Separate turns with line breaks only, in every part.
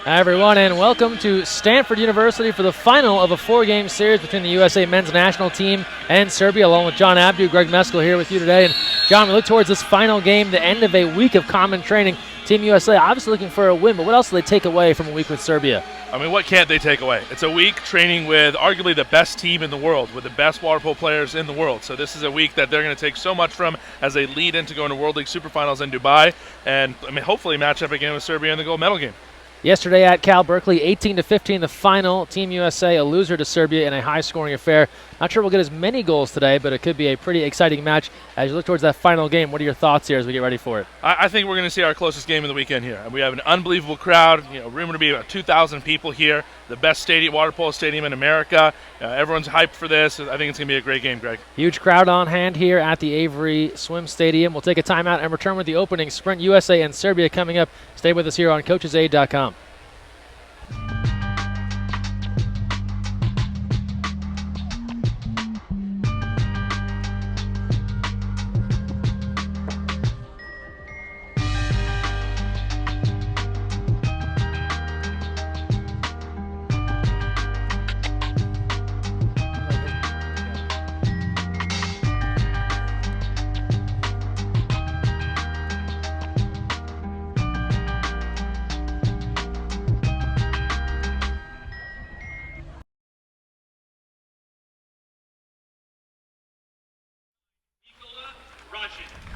Hi everyone, and welcome to Stanford University for the final of a 4-game series between the USA men's national team and Serbia, along with Jon Abdu, Greg Meskel here with you today. And John, we look towards this final game, the end of a week of common training. Team USA obviously looking for a win, but what else do they take away from a week with Serbia?
I mean, what can't they take away? It's a week training with arguably the best team in the world, with the best water polo players in the world. So this is a week that they're going to take so much from as they lead into going to World League Superfinals in Dubai, and I mean, hopefully match up again with Serbia in the gold medal game.
Yesterday at Cal Berkeley, 18-15 the final. Team USA a loser to Serbia in a high-scoring affair. Not sure we'll get as many goals today, but it could be a pretty exciting match as you look towards that final game. What are your thoughts here as we get ready for it?
I think we're going to see our closest game of the weekend here. We have an unbelievable crowd. Rumored to be about 2,000 people here. The best stadium, water polo stadium in America. Everyone's hyped for this. I think it's going to be a great game, Greg.
Huge crowd on hand here at the Avery Swim Stadium. We'll take a timeout and return with the opening sprint. USA and Serbia coming up. Stay with us here on CoachesAid.com.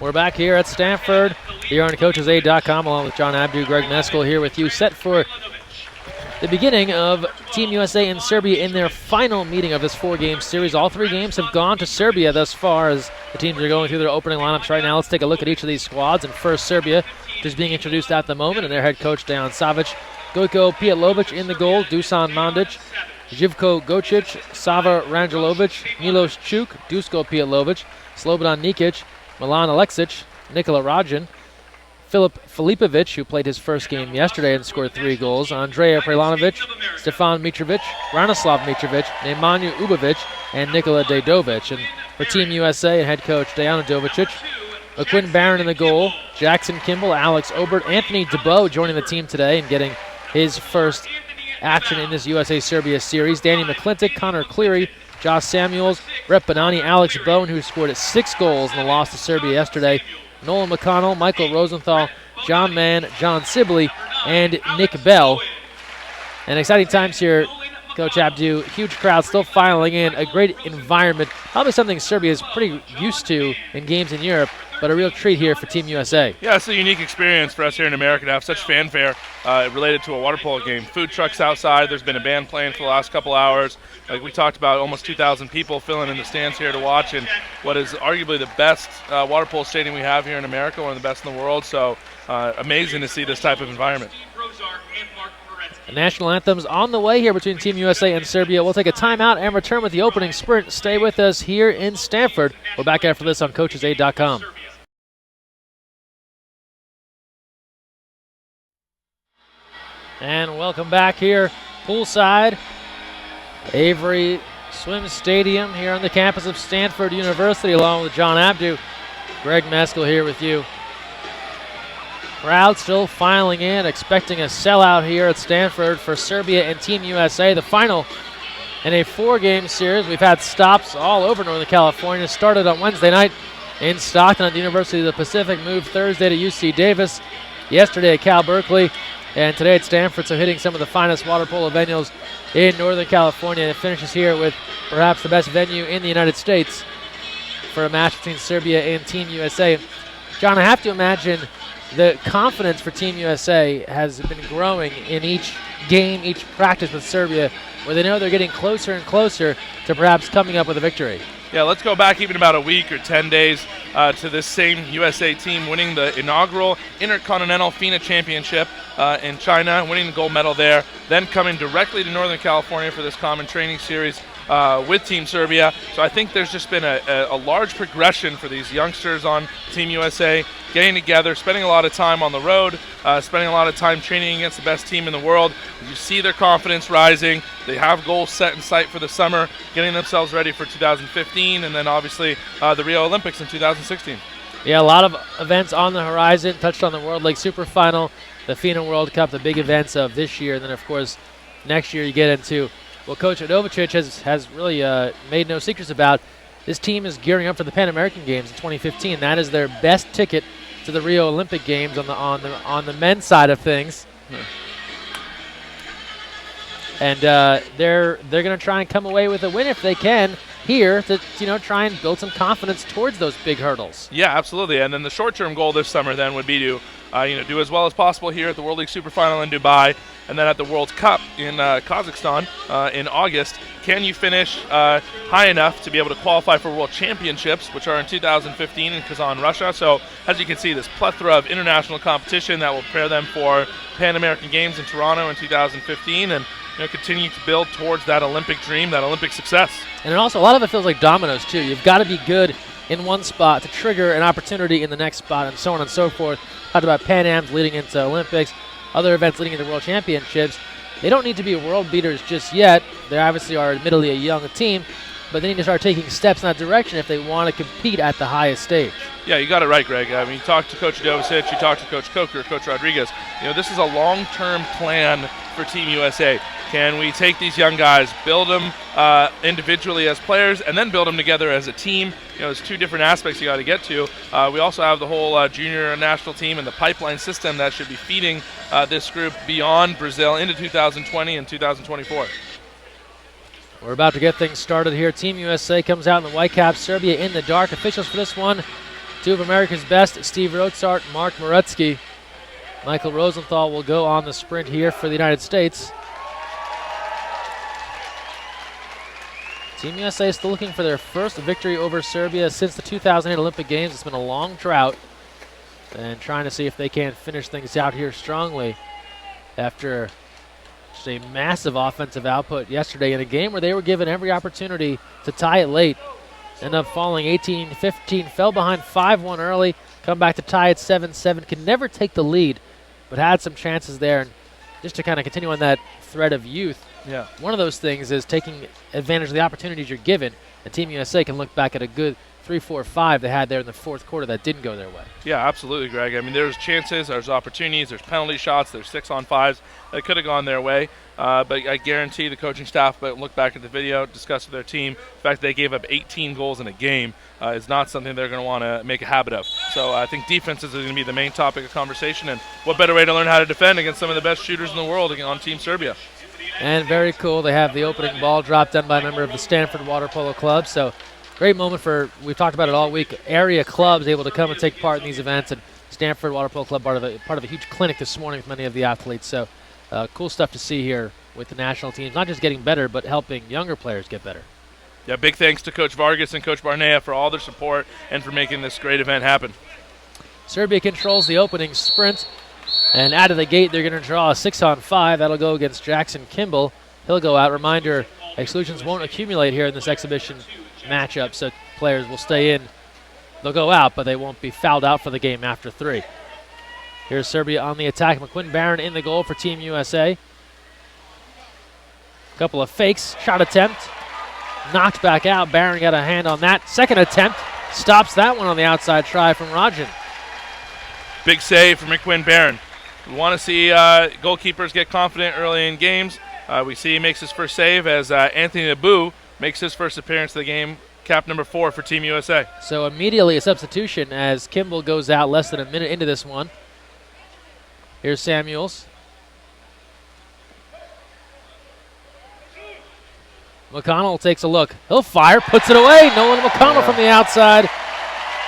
We're back here at Stanford, here on CoachesAid.com, along with Jon Abdu, Greg Meskel here with you, set for the beginning of Team USA and Serbia in their final meeting of this 4-game series. All 3 games have gone to Serbia thus far as the teams are going through their opening lineups right now. Let's take a look at each of these squads. And first, Serbia, just being introduced at the moment, and their head coach, Dejan Savic. Gojko Pijetlovic in the goal, Dusan Mandic, Živko Gocic, Sava Rangelovic, Milos Cuk, Dusko Pijetlovic, Slobodan Nikic, Milan Aleksic, Nikola Rajan, Filip Filipovic, who played his first game yesterday and scored 3 goals, Andrea Prelanovic, Stefan Mitrovic, Branislav Mitrovic, Nemanja Ubovic, and Nikola Dedovic. And for Team USA and head coach Dejana Dovicic, McQuin Baron in the goal, Jackson Kimball, Alex Obert, Anthony DeBow joining the team today and getting his first action in this USA-Serbia series, Danny McClintock, Connor Cleary, Josh Samuels, Bret Bonanni, Alex Bowen, who scored 6 goals in the loss to Serbia yesterday, Nolan McConnell, Michael Rosenthal, John Mann, Jon Sibley, and Nick Bell. And exciting times here, Coach Abdu. Huge crowd still filing in, a great environment. Probably something Serbia is pretty used to in games in Europe, but a real treat here for Team USA.
Yeah, it's a unique experience for us here in America to have such fanfare related to a water polo game. Food trucks outside. There's been a band playing for the last couple hours. Like we talked about, almost 2,000 people filling in the stands here to watch, and what is arguably the best water polo stadium we have here in America, one of the best in the world. So amazing to see this type of environment.
The national anthem's on the way here between Team USA and Serbia. We'll take a timeout and return with the opening sprint. Stay with us here in Stanford. We're back after this on CoachesAid.com. And welcome back here, poolside, Avery Swim Stadium here on the campus of Stanford University, along with Jon Abdu. Greg Meskel here with you. Crowd still filing in, expecting a sellout here at Stanford for Serbia and Team USA. The final in a 4-game series. We've had stops all over Northern California. Started on Wednesday night in Stockton at the University of the Pacific, moved Thursday to UC Davis, yesterday at Cal Berkeley, and today at Stanford, so hitting some of the finest water polo venues in Northern California. It finishes here with perhaps the best venue in the United States for a match between Serbia and Team USA. John, I have to imagine the confidence for Team USA has been growing in each game, each practice with Serbia, where they know they're getting closer and closer to perhaps coming up with a victory.
Yeah, let's go back even about a week or 10 days to this same USA team winning the inaugural Intercontinental FINA Championship in China, winning the gold medal there, then coming directly to Northern California for this common training series with Team Serbia. So I think there's just been a large progression for these youngsters on Team USA, getting together, spending a lot of time on the road, spending a lot of time training against the best team in the world. You see their confidence rising. They have goals set in sight for the summer, getting themselves ready for 2015, and then obviously the Rio Olympics in 2016.
Yeah, a lot of events on the horizon. Touched on the World League Super Final the FINA World Cup, the big events of this year. And then, of course, next year you get into what Coach Radovicic has really made no secrets about. This team is gearing up for the Pan American Games in 2015. That is their best ticket to the Rio Olympic Games on the men's side of things. And they're going to try and come away with a win if they can here to try and build some confidence towards those big hurdles.
Yeah, absolutely. And then the short-term goal this summer then would be to do as well as possible here at the World League Super Final in Dubai, and then at the World Cup in Kazakhstan in August. Can you finish high enough to be able to qualify for World Championships, which are in 2015 in Kazan, Russia? So as you can see, this plethora of international competition that will prepare them for Pan American Games in Toronto in 2015, and continue to build towards that Olympic dream, that Olympic success.
And also, a lot of it feels like dominoes, too. You've got to be good in one spot to trigger an opportunity in the next spot, and so on and so forth. Talked about Pan Ams leading into Olympics, other events leading into World Championships. They don't need to be world beaters just yet. They obviously are admittedly a young team, but they need to start taking steps in that direction if they want to compete at the highest stage.
Yeah, you got it right, Greg. I mean, you talked to Coach Radovicic, you talked to Coach Coker, Coach Rodriguez. This is a long-term plan for Team USA. Can we take these young guys, build them individually as players, and then build them together as a team? There's two different aspects you got to get to. We also have the whole junior national team and the pipeline system that should be feeding this group beyond Brazil into 2020 and 2024.
We're about to get things started here. Team USA comes out in the white caps, Serbia in the dark. Officials for this one, two of America's best, Steve Rotzart, Mark Moretsky. Michael Rosenthal will go on the sprint here for the United States. Team USA is still looking for their first victory over Serbia since the 2008 Olympic Games. It's been a long drought, and trying to see if they can finish things out here strongly after just a massive offensive output yesterday in a game where they were given every opportunity to tie it late. Ended up falling 18-15, fell behind 5-1 early, come back to tie it 7-7, could never take the lead, but had some chances there. And just to kind of continue on that thread of youth, one of those things is taking advantage of the opportunities you're given, and Team USA can look back at a good 3-4-5 they had there in the fourth quarter that didn't go their way. Yeah,
absolutely, Greg. I mean, there's chances, there's opportunities, there's penalty shots, there's 6-on-5s that could have gone their way. But I guarantee the coaching staff, but look back at the video, discuss with their team, the fact that they gave up 18 goals in a game is not something they're going to want to make a habit of. So I think defenses is going to be the main topic of conversation, and what better way to learn how to defend against some of the best shooters in the world on Team Serbia.
And very cool, they have the opening ball drop done by a member of the Stanford Water Polo Club. So great moment for, we've talked about it all week, area clubs able to come and take part in these events, and Stanford Water Polo Club part of a huge clinic this morning with many of the athletes. So cool stuff to see here with the national teams, not just getting better, but helping younger players get better.
Yeah, big thanks to Coach Vargas and Coach Barnea for all their support and for making this great event happen.
Serbia controls the opening sprint, and out of the gate they're going to draw a 6-on-5. That'll go against Jackson Kimball. He'll go out. Reminder, exclusions won't accumulate here in this exhibition matchup, so players will stay in. They'll go out, but they won't be fouled out for the game after 3. Here's Serbia on the attack. McQuin Baron in the goal for Team USA. Couple of fakes, shot attempt, knocked back out. Baron got a hand on that. Second attempt, stops that one on the outside try from Rajan.
Big save from McQuin Baron. We want to see goalkeepers get confident early in games. We see he makes his first save as Anthony Abu makes his first appearance of the game, cap number 4 for Team USA.
So immediately a substitution as Kimball goes out less than a minute into this one. Here's Samuels. McConnell takes a look. He'll fire, puts it away. Nolan McConnell from the outside.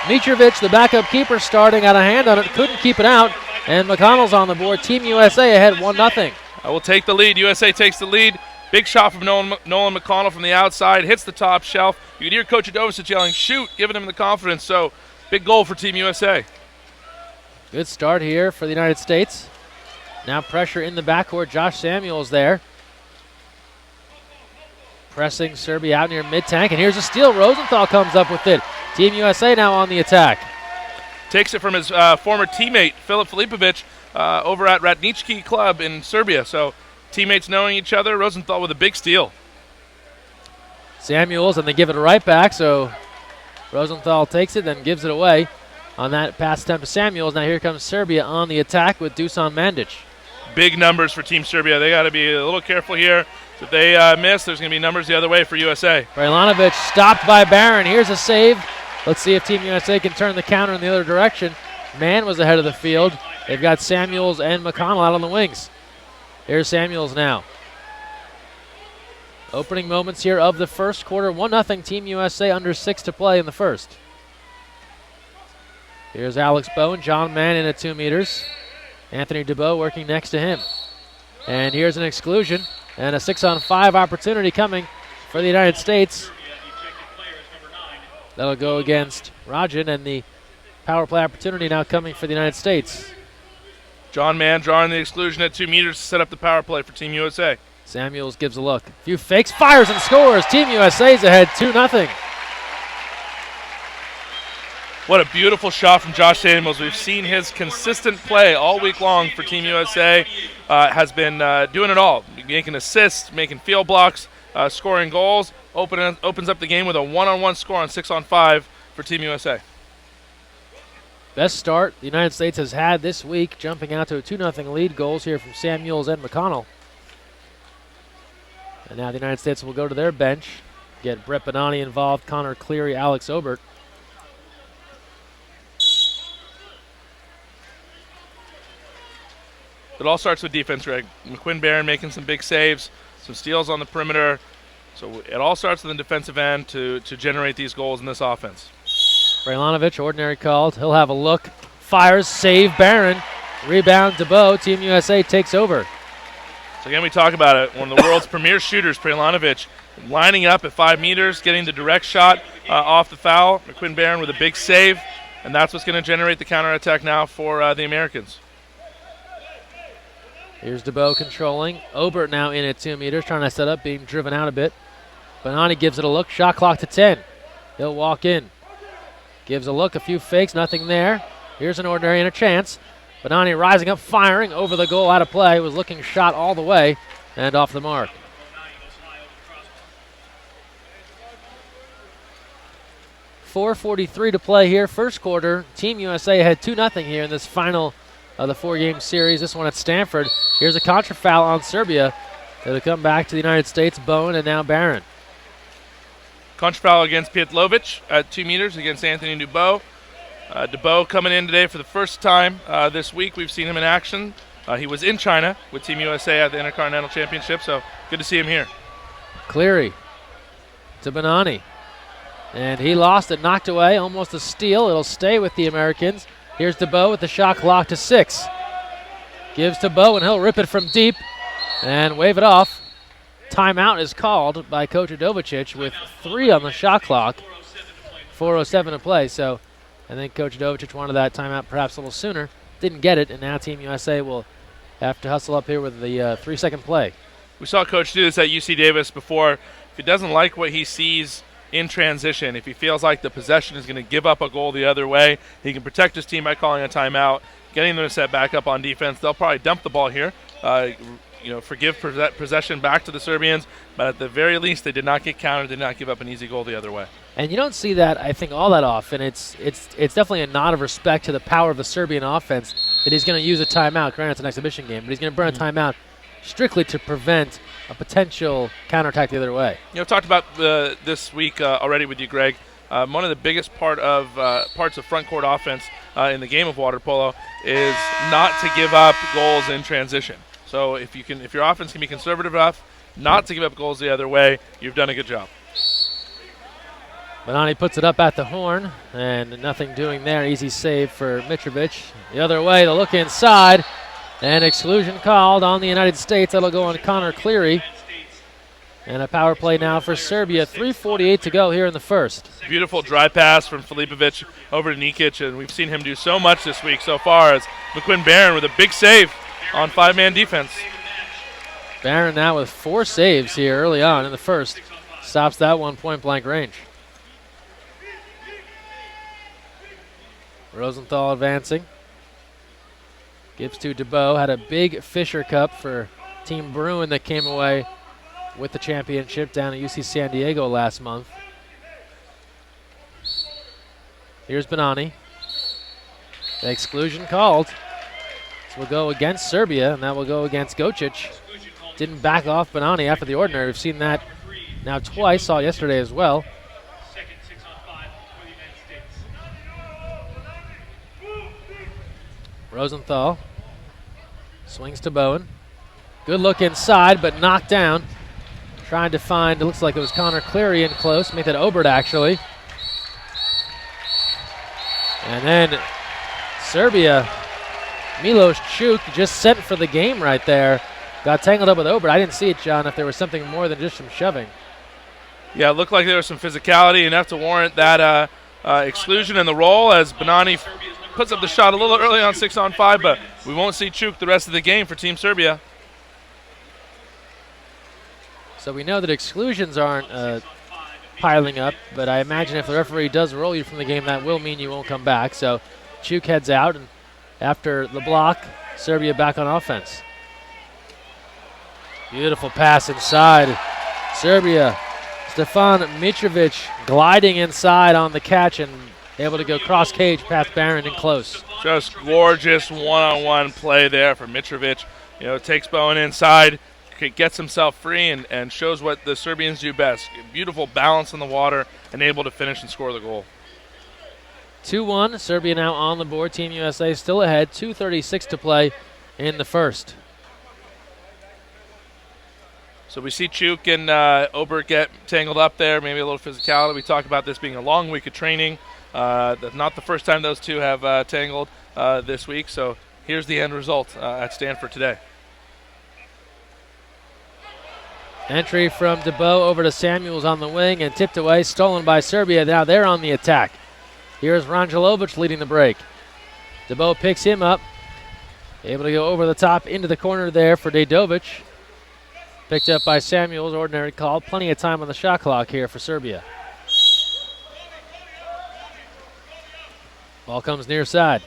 Mitrovic, the backup keeper, starting, got a hand on it, couldn't keep it out, and McConnell's on the board. Team USA ahead 1-0.
I will take the lead. USA takes the lead. Big shot from Nolan McConnell from the outside, hits the top shelf. You can hear Coach Radovicic yelling, shoot, giving him the confidence. So, big goal for Team USA.
Good start here for the United States. Now pressure in the backcourt. Josh Samuels there. Pressing Serbia out near mid-tank, and here's a steal. Rosenthal comes up with it. Team USA now on the attack.
Takes it from his former teammate, Filip Filipovic, over at Ratnički Club in Serbia. So teammates knowing each other. Rosenthal with a big steal.
Samuels, and they give it right back, so Rosenthal takes it, then gives it away. on that pass attempt to Samuels. Now here comes Serbia on the attack with Dusan Mandic.
Big numbers for Team Serbia. They got to be a little careful here. If they miss, there's going to be numbers the other way for USA.
Pijetlovic stopped by Baron. Here's a save. Let's see if Team USA can turn the counter in the other direction. Mann was ahead of the field. They've got Samuels and McConnell out on the wings. Here's Samuels now. Opening moments here of the first quarter. 1-0 Team USA, under 6 to play in the first. Here's Alex Bowen. John Mann in at 2 meters. Anthony DeBow working next to him. And here's an exclusion. And a 6-on-5 opportunity coming for the United States. That'll go against Rajan, and the power play opportunity now coming for the United States.
John Mann drawing the exclusion at 2 meters to set up the power play for Team USA.
Samuels gives a look. A few fakes, fires and scores. Team USA's ahead 2-0.
What a beautiful shot from Josh Samuels. We've seen his consistent play all week long for Team USA. Has been doing it all, making assists, making field blocks, scoring goals. Opens up the game with a 1-on-1 score on 6-on-5 for Team USA.
Best start the United States has had this week, jumping out to a 2-0 lead. Goals here from Samuels and McConnell. And now the United States will go to their bench, get Bret Bonanni involved, Connor Cleary, Alex Obert.
It all starts with defense, Greg. McQuin Baron making some big saves, some steals on the perimeter. So it all starts on the defensive end to generate these goals in this offense.
Pijetlovic, ordinary called. He'll have a look. Fires, save Baron. Rebound DeBow. Team USA takes over.
So again, we talk about it. One of the world's premier shooters, Pijetlovic, lining up at 5 meters, getting the direct shot off the foul. McQuin Baron with a big save, and that's what's going to generate the counterattack now for the Americans.
Here's DeBow controlling. Obert now in at 2 meters, trying to set up, being driven out a bit. Bonanni gives it a look. Shot clock to 10. He'll walk in. Gives a look, a few fakes, nothing there. Here's an ordinary and a chance. Bonanni rising up, firing over the goal, out of play. Was looking shot all the way and off the mark. .443 to play here. First quarter, Team USA had 2-0 here in this final of the 4-game series. This one at Stanford. Here's a contra foul on Serbia. It'll come back to the United States. Bowen and now Baron.
Contra foul against Pijetlovic at 2 meters against Anthony DeBow. DeBow coming in today for the first time this week. We've seen him in action. He was in China with Team USA at the Intercontinental Championship, so good to see him here.
Cleary to Bonanni. And he lost it, knocked away, almost a steal. It'll stay with the Americans. Here's DeBow with the shot clock to 6. Gives to Bowen, he'll rip it from deep and wave it off. Timeout is called by Coach Udovicic with 3 on the shot clock. 4:07 to play, so I think Coach Udovicic wanted that timeout perhaps a little sooner. Didn't get it, and now Team USA will have to hustle up here with the 3-second play.
We saw Coach do this at UC Davis before. If he doesn't like what he sees in transition, if he feels like the possession is going to give up a goal the other way, he can protect his team by calling a timeout, getting them to set back up on defense. They'll probably dump the ball here, forgive possession back to the Serbians, but at the very least, they did not get countered, did not give up an easy goal the other way.
And you don't see that, I think, all that often. It's definitely a nod of respect to the power of the Serbian offense that he's going to use a timeout. Granted, it's an exhibition game, but he's going to burn a timeout strictly to prevent a potential counterattack the other way.
Talked about this week already with you, Greg. One of the biggest parts of front court offense in the game of water polo is not to give up goals in transition. So if your offense can be conservative enough not to give up goals the other way, you've done a good job.
Bonanni puts it up at the horn, and nothing doing there. Easy save for Mitrovic. The other way, the look inside, and exclusion called on the United States. That'll go on Connor Cleary. And a power play now for Serbia. 3:48 to go here in the first.
Beautiful dry pass from Filipovic over to Nikic, and we've seen him do so much this week so far as McQuin Baron with a big save on 5-man defense.
Baron now with 4 saves here early on in the first. Stops that one point-blank range. Rosenthal advancing. Gives to DeBow. Had a big Fisher Cup for Team Bruin that came away with the championship down at UC San Diego last month. Here's Bonanni. The exclusion called. So we'll go against Serbia, and that will go against Gojko. Didn't back off Bonanni after the ordinary. We've seen that now twice, saw it yesterday as well. Rosenthal swings to Bowen. Good look inside, but knocked down. Trying to find, it looks like it was Connor Cleary in close. Make that Obert, actually. And then Serbia, Milos Cuk just sent for the game right there. Got tangled up with Obert. I didn't see it, John, if there was something more than just some shoving.
Yeah, it looked like there was some physicality enough to warrant that exclusion in the roll as Bonanni puts up the shot a little early on 6-on-5, but we won't see Cuk the rest of the game for Team Serbia.
So we know that exclusions aren't piling up, but I imagine if the referee does roll you from the game, that will mean you won't come back. So Cuk heads out, and after the block, Serbia back on offense. Beautiful pass inside. Serbia, Stefan Mitrovic gliding inside on the catch and able to go cross cage past Baron in close.
Just gorgeous one-on-one play there for Mitrovic. You know, takes Bowen inside, gets himself free, and shows what the Serbians do best. Beautiful balance in the water and able to finish and score the goal.
2-1, Serbia now on the board. Team USA still ahead, 2:36 to play in the first.
So we see Cuk and Obert get tangled up there, maybe a little physicality. We talked about this being a long week of training. That's not the first time those two have tangled this week. So here's the end result at Stanford today.
Entry from DeBow over to Samuels on the wing and tipped away, stolen by Serbia. Now they're on the attack. Here's Rangelovic leading the break. DeBow picks him up. Able to go over the top into the corner there for Dejovic. Picked up by Samuels, ordinary call. Plenty of time on the shot clock here for Serbia. Ball comes near side.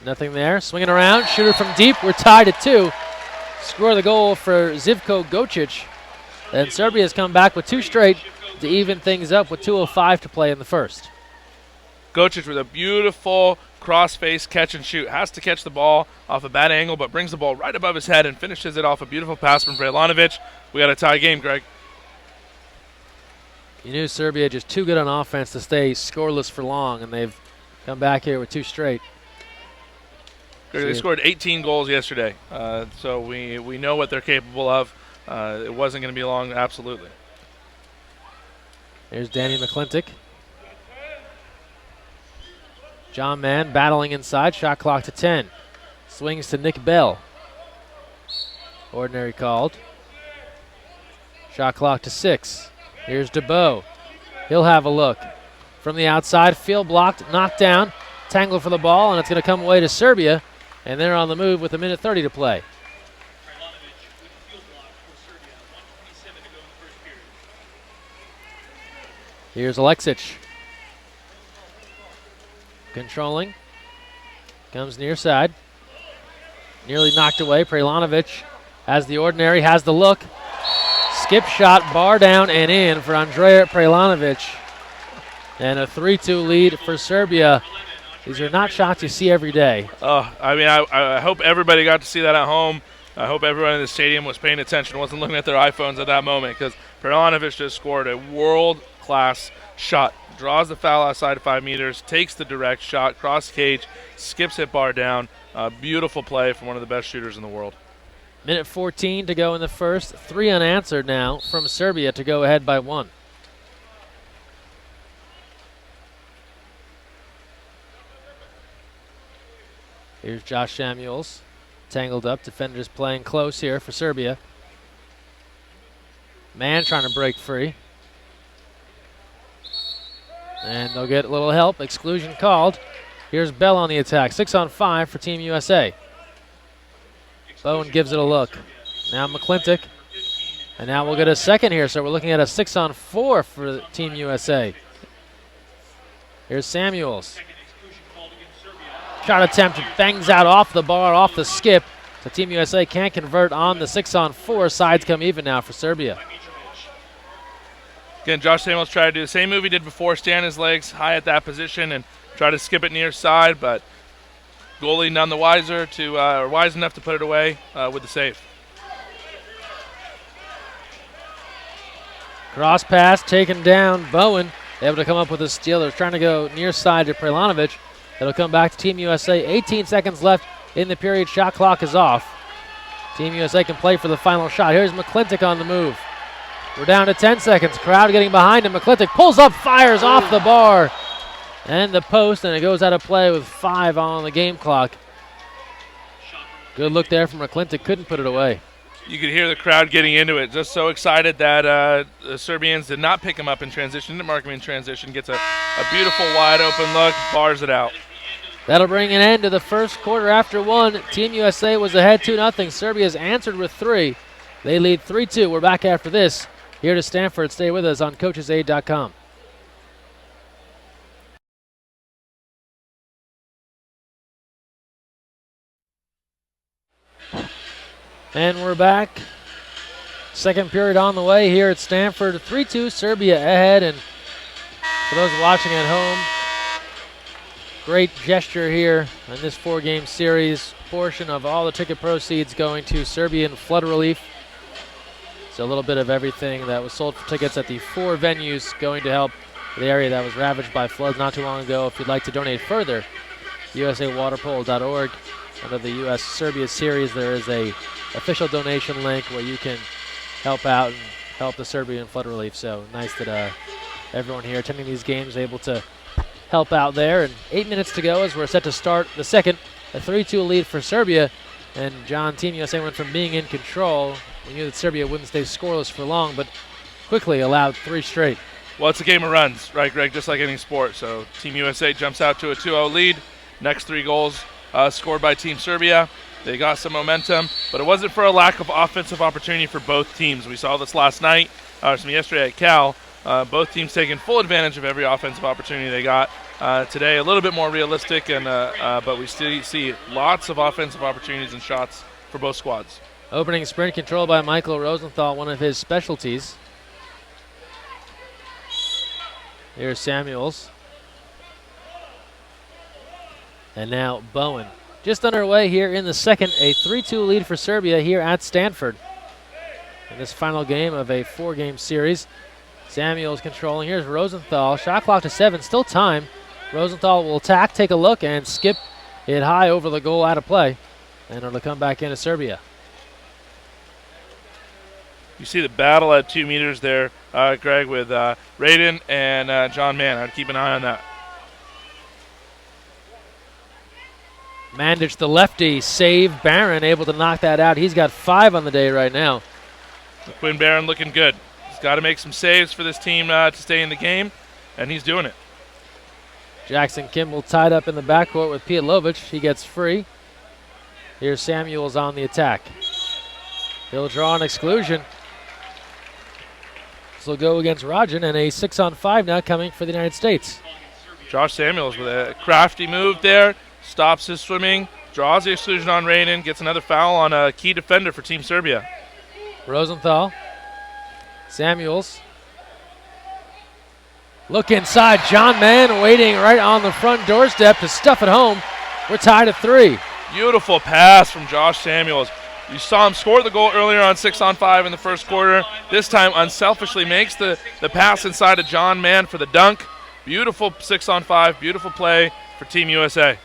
Nothing there. Swinging around. Shooter from deep. We're tied at 2. Score the goal for Živko Gojko. And Serbia has come back with 2 straight to even things up with 2:05 to play in the first.
Gojko with a beautiful cross-face catch and shoot. Has to catch the ball off a bad angle, but brings the ball right above his head and finishes it off a beautiful pass from Pijetlovic. We got a tie game, Greg.
You knew Serbia just too good on offense to stay scoreless for long, and they've come back here with 2 straight.
They scored 18 goals yesterday, so we know what they're capable of. It wasn't going to be long, absolutely.
There's Danny McClintock. John Mann battling inside, shot clock to 10. Swings to Nick Bell. Ordinary called. Shot clock to 6. Here's DeBow. He'll have a look. From the outside, field blocked, knocked down, tangled for the ball, and it's going to come away to Serbia, and they're on the move with 1:30 to play. Here's Alexic. Controlling. Comes near side. Nearly knocked away. Prelanovic has the ordinary, has the look. Skip shot, bar down and in for Andrea Prelanovic. And a 3-2 lead for Serbia. These are not shots you see every day.
I mean, I hope everybody got to see that at home. I hope everyone in the stadium was paying attention, wasn't looking at their iPhones at that moment, because Prelanovic just scored a world-class shot. Draws the foul outside 5 meters, takes the direct shot, cross cage, skips it bar down. Beautiful play from one of the best shooters in the world.
1:14 to go in the first. 3 unanswered now from Serbia to go ahead by 1. Here's Josh Samuels. Tangled up. Defenders playing close here for Serbia. Mann trying to break free. And they'll get a little help. Exclusion called. Here's Bell on the attack. 6-on-5 for Team USA. Bowen gives it a look. Now McClintock. And now we'll get a second here, so we're looking at a 6-on-4 for Team USA. Here's Samuels. Shot attempt bangs out off the bar, off the skip. So Team USA can't convert on the 6-on-4. Sides come even now for Serbia.
Again, Josh Samuels tried to do the same move he did before, stand his legs high at that position and try to skip it near side, but Goalie none the wiser to, or wise enough to put it away with the save.
Cross pass taken down. Bowen able to come up with a steal. They're trying to go near side to Prelanovic. It'll come back to Team USA. 18 seconds left in the period. Shot clock is off. Team USA can play for the final shot. Here's McClintock on the move. We're down to 10 seconds. Crowd getting behind him. McClintock pulls up, fires off the bar and the post, and it goes out of play with 5 on the game clock. Good look there from McClintock. Couldn't put it away.
You could hear the crowd getting into it. Just so excited that the Serbians did not pick him up in transition, didn't mark him in transition. Gets a beautiful wide open look, bars it out.
That'll bring an end to the first quarter after 1. Team USA was ahead 2-0. Serbia's answered with 3. They lead 3-2. We're back after this. Here to Stanford. Stay with us on CoachesAid.com. And we're back. Second period on the way here at Stanford. 3-2, Serbia ahead. And for those watching at home, great gesture here in this 4-game series. Portion of all the ticket proceeds going to Serbian flood relief. So a little bit of everything that was sold for tickets at the 4 venues going to help the area that was ravaged by floods not too long ago. If you'd like to donate further, USAWaterPolo.org. Under the US-Serbia series, there is a official donation link where you can help out and help the Serbian flood relief. So nice that everyone here attending these games is able to help out there. And 8 minutes to go as we're set to start the second. A 3-2 lead for Serbia. And John, Team USA went from being in control. We knew that Serbia wouldn't stay scoreless for long, but quickly allowed 3 straight.
Well, it's a game of runs, right, Greg, just like any sport. So Team USA jumps out to a 2-0 lead. Next 3 goals scored by Team Serbia. They got some momentum, but it wasn't for a lack of offensive opportunity for both teams. We saw this last night, yesterday at Cal. Both teams taking full advantage of every offensive opportunity they got. Today, a little bit more realistic, and but we still see lots of offensive opportunities and shots for both squads.
Opening sprint controlled by Michael Rosenthal, one of his specialties. Here's Samuels. And now Bowen. Just underway here in the second, a 3-2 lead for Serbia here at Stanford. In this final game of a 4-game series. Samuels controlling. Here's Rosenthal. Shot clock to 7, still time. Rosenthal will attack, take a look, and skip it high over the goal, out of play. And it'll come back into Serbia.
You see the battle at 2 meters there, Greg, with Raiden and John Mann. I'd keep an eye on that.
Mandic, the lefty, save. Baron able to knock that out. He's got 5 on the day right now.
McQuin Baron looking good. He's got to make some saves for this team to stay in the game, and he's doing it.
Jackson Kimball tied up in the backcourt with Pijetlovic. He gets free. Here's Samuels on the attack. He'll draw an exclusion. This will go against Rajan, and a 6-on-5 now coming for the United States.
Josh Samuels with a crafty move there. Stops his swimming, draws the exclusion on Raiden, gets another foul on a key defender for Team Serbia.
Rosenthal. Samuels. Look inside. John Mann waiting right on the front doorstep to stuff it home. We're tied at 3.
Beautiful pass from Josh Samuels. You saw him score the goal earlier on 6-on-5 in the first quarter. This time unselfishly makes the pass inside to John Mann for the dunk. Beautiful 6-on-5, beautiful play for Team USA.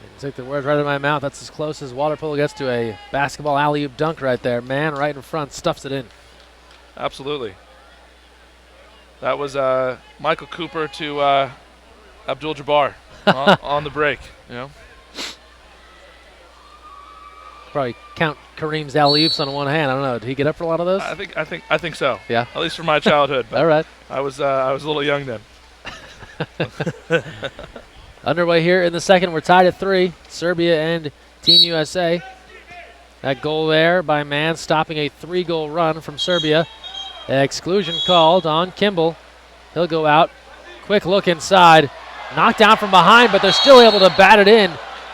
You took the words right out of my mouth. That's as close as Water Polo gets to a basketball alley-oop dunk right there. Man right in front, stuffs it in.
Absolutely. That was Michael Cooper to Abdul-Jabbar on the break. You know,
probably count Kareem's alley-oops on one hand. I don't know. Did he get up for a lot of those?
I think so.
Yeah.
At least for my childhood.
All right.
I was a little young then.
Underway here in the second. We're tied at 3. Serbia and Team USA. That goal there by Mann stopping a 3-goal run from Serbia. Exclusion called on Kimball. He'll go out. Quick look inside. Knocked down from behind, but they're still able to bat it in.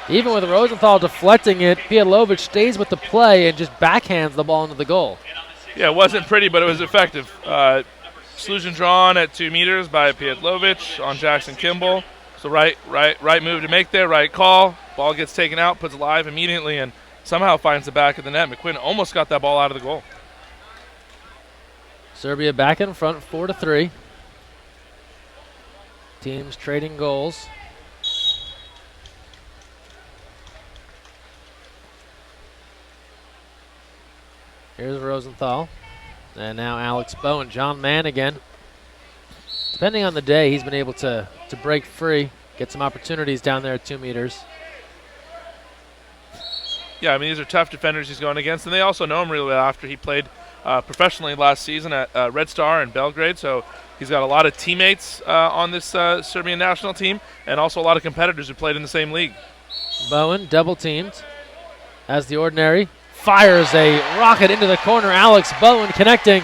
Even with Rosenthal deflecting it, Pijetlovic stays with the play and just backhands the ball into the goal.
Yeah, it wasn't pretty, but it was effective. Exclusion drawn at 2 meters by Pijetlovic on Jackson Kimball. So right move to make there, right call. Ball gets taken out, puts it live immediately, and somehow finds the back of the net. McQuin almost got that ball out of the goal.
Serbia back in front, 4-3. Teams trading goals. Here's Rosenthal. And now Alex Bowen. John Mann again. Depending on the day, he's been able to break free, get some opportunities down there at 2 meters.
Yeah, I mean, these are tough defenders he's going against, and they also know him really well after he played professionally last season at Red Star in Belgrade. So he's got a lot of teammates on this Serbian national team, and also a lot of competitors who played in the same league.
Bowen double teamed as the ordinary. Fires a rocket into the corner. Alex Bowen connecting.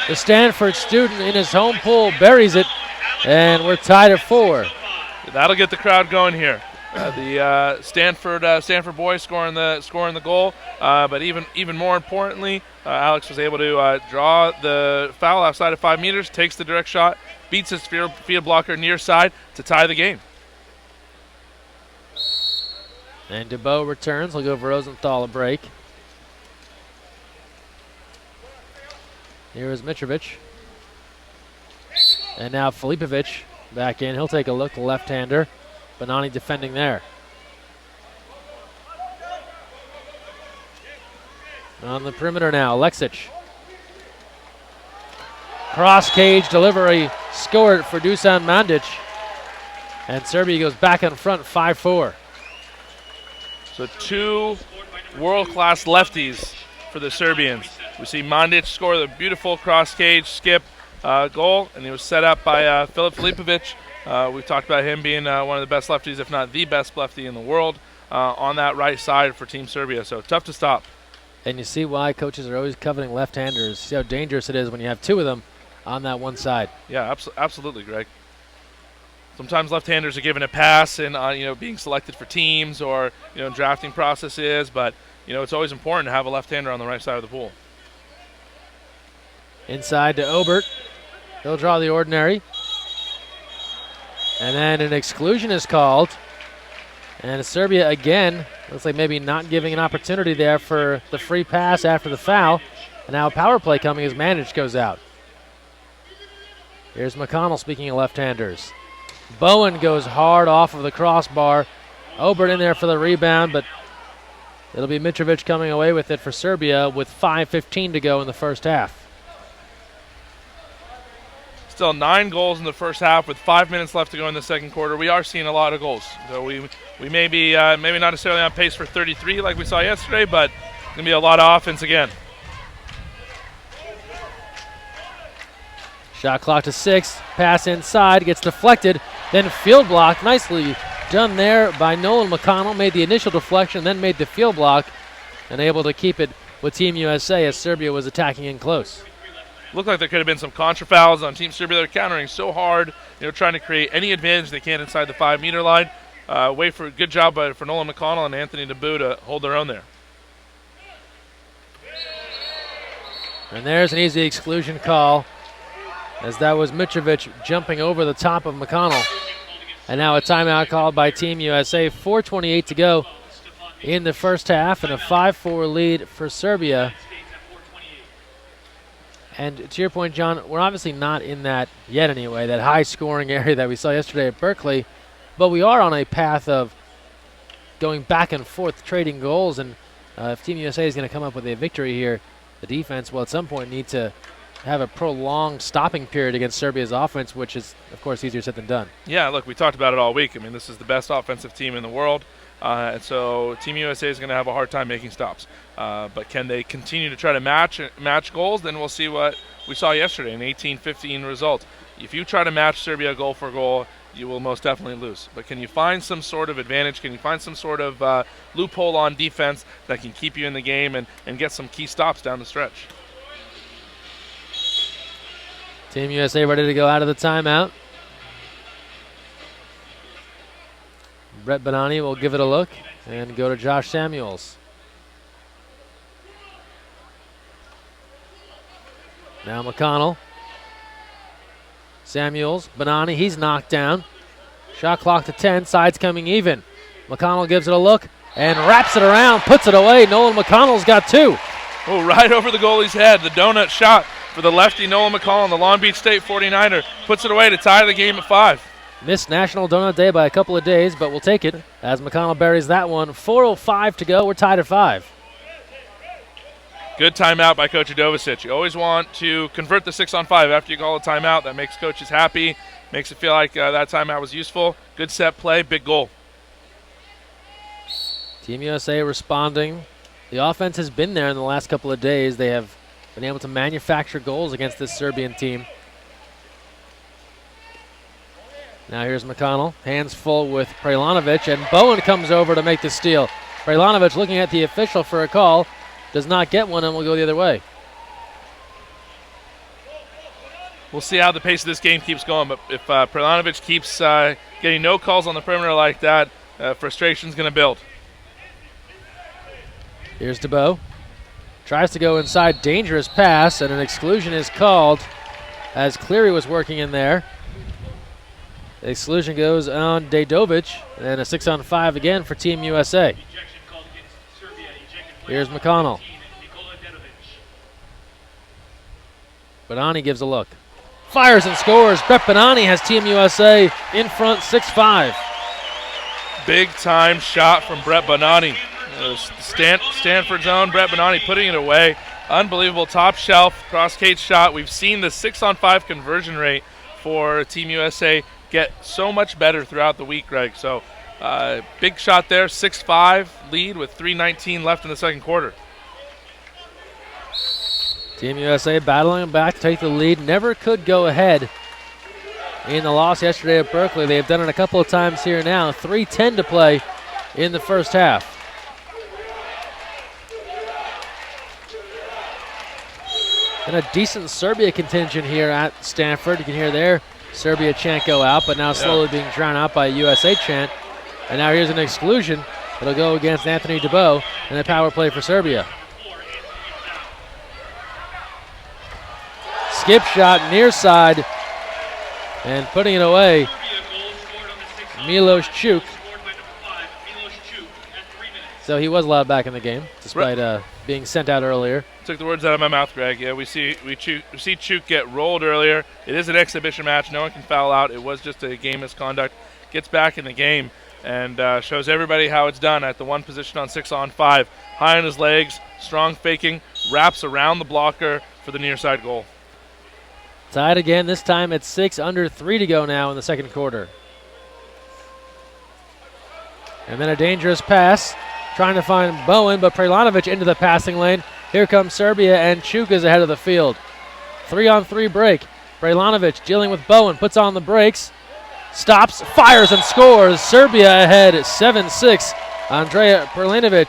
The Stanford student in his home pool buries it, and we're tied at 4.
That'll get the crowd going here. The Stanford boy scoring the goal, but even more importantly, Alex was able to draw the foul outside of 5 meters, takes the direct shot, beats his field blocker near side to tie the game.
And DeBow returns. He'll give Rosenthal a break. Here is Mitrovic. And now Filipovic back in. He'll take a look, the left-hander. Bonanni defending there. On the perimeter now, Aleksic. Cross-cage delivery, scored for Dusan Mandic. And Serbia goes back in front, 5-4.
So 2 world-class lefties for the Serbians. We see Mandic score the beautiful cross-cage skip goal, and he was set up by Filip Filipovic. We've talked about him being one of the best lefties, if not the best lefty in the world, on that right side for Team Serbia. So tough to stop.
And you see why coaches are always coveting left-handers. See how dangerous it is when you have 2 of them on that one side.
Yeah, absolutely, Greg. Sometimes left-handers are given a pass in being selected for teams or drafting processes, but it's always important to have a left-hander on the right side of the pool.
Inside to Obert. He'll draw the ordinary. And then an exclusion is called. And Serbia again, looks like maybe not giving an opportunity there for the free pass after the foul. And now a power play coming as Mandic goes out. Here's McConnell, speaking of left-handers. Bowen goes hard off of the crossbar. Obert in there for the rebound, but it'll be Mitrovic coming away with it for Serbia with 5:15 to go in the first half.
Still 9 goals in the first half with 5 minutes left to go in the second quarter. We are seeing a lot of goals. So we may be maybe not necessarily on pace for 33 like we saw yesterday, but it's going to be a lot of offense again.
Shot clock to 6. Pass inside, gets deflected, then field block. Nicely done there by Nolan McConnell. Made the initial deflection, then made the field block, and able to keep it with Team USA as Serbia was attacking in close.
Looked like there could have been some contra fouls on Team Serbia. They're countering so hard, trying to create any advantage they can inside the 5-meter line. Wait for a good job for Nolan McConnell and Anthony DeBoo to hold their own there.
And there's an easy exclusion call, as that was Mitrovic jumping over the top of McConnell. And now a timeout called by Team USA. 4:28 to go in the first half, and a 5-4 lead for Serbia. And to your point, John, we're obviously not in that yet anyway, that high-scoring area that we saw yesterday at Berkeley, but we are on a path of going back and forth, trading goals, and if Team USA is going to come up with a victory here, the defense will at some point need to have a prolonged stopping period against Serbia's offense, which is, of course, easier said than done.
Yeah, look, we talked about it all week. I mean, this is the best offensive team in the world, and so Team USA is going to have a hard time making stops. But can they continue to try to match goals? Then we'll see what we saw yesterday, an 18-15 result. If you try to match Serbia goal for goal, you will most definitely lose. But can you find some sort of advantage? Can you find some sort of loophole on defense that can keep you in the game and get some key stops down the stretch?
Team USA ready to go out of the timeout. Bret Bonanni will give it a look and go to Josh Samuels. Now McConnell. Samuels, Bonanni, he's knocked down. Shot clock to 10, sides coming even. McConnell gives it a look and wraps it around, puts it away. Nolan McConnell's got 2.
Oh, right over the goalie's head. The donut shot for the lefty Nolan McConnell, the Long Beach State 49er, puts it away to tie the game at 5.
Missed National Donut Day by a couple of days, but we'll take it as McConnell buries that one. 4:05 to go. We're tied at 5.
Good timeout by Coach Udovicic. You always want to convert the 6-on-5 after you call a timeout. That makes coaches happy, makes it feel like that timeout was useful. Good set play, big goal.
Team USA responding. The offense has been there in the last couple of days. They have been able to manufacture goals against this Serbian team. Now here's McConnell, hands full with Prelanovic, and Bowen comes over to make the steal. Prelanovic looking at the official for a call, does not get one, and will go the other way.
We'll see how the pace of this game keeps going, but if Prelanovic keeps getting no calls on the perimeter like that, frustration's going to build.
Here's DeBow. Tries to go inside, dangerous pass, and an exclusion is called as Cleary was working in there. The exclusion goes on Dejovic, and a 6-on-5 again for Team USA. Here's McConnell. Bonanni gives a look. Fires and scores. Bret Bonanni has Team USA in front 6-5.
Big time shot from Bret Bonanni. Stanford's own Bret Bonanni putting it away. Unbelievable top shelf cross-cage shot. We've seen the 6-on-5 conversion rate for Team USA get so much better throughout the week, Greg. So big shot there, 6-5 lead with 3:19 left in the second quarter.
Team USA battling back to take the lead. Never could go ahead in the loss yesterday at Berkeley. They've done it a couple of times here now. 3:10 to play in the first half. And a decent Serbia contingent here at Stanford. You can hear their Serbia chant go out, but now slowly being drowned out by a USA chant. And now here's an exclusion. It'll go against Anthony DeBow and a power play for Serbia. Skip shot near side and putting it away. Milos Cuk. So he was allowed back in the game despite being sent out earlier.
Took the words out of my mouth, Greg. Yeah, we see Cuk get rolled earlier. It is an exhibition match. No one can foul out. It was just a game misconduct. Gets back in the game and shows everybody how it's done at the one position on 6-on-5. High on his legs, strong faking, wraps around the blocker for the near side goal.
Tied again, this time at 6, under 3 to go now in the second quarter. And then a dangerous pass, trying to find Bowen, but Prelanovic into the passing lane. Here comes Serbia, and Cuk is ahead of the field. 3-on-3 break. Prelanovic dealing with Bowen, puts on the brakes, stops, fires, and scores. Serbia ahead at 7-6. Andrea Prelanovic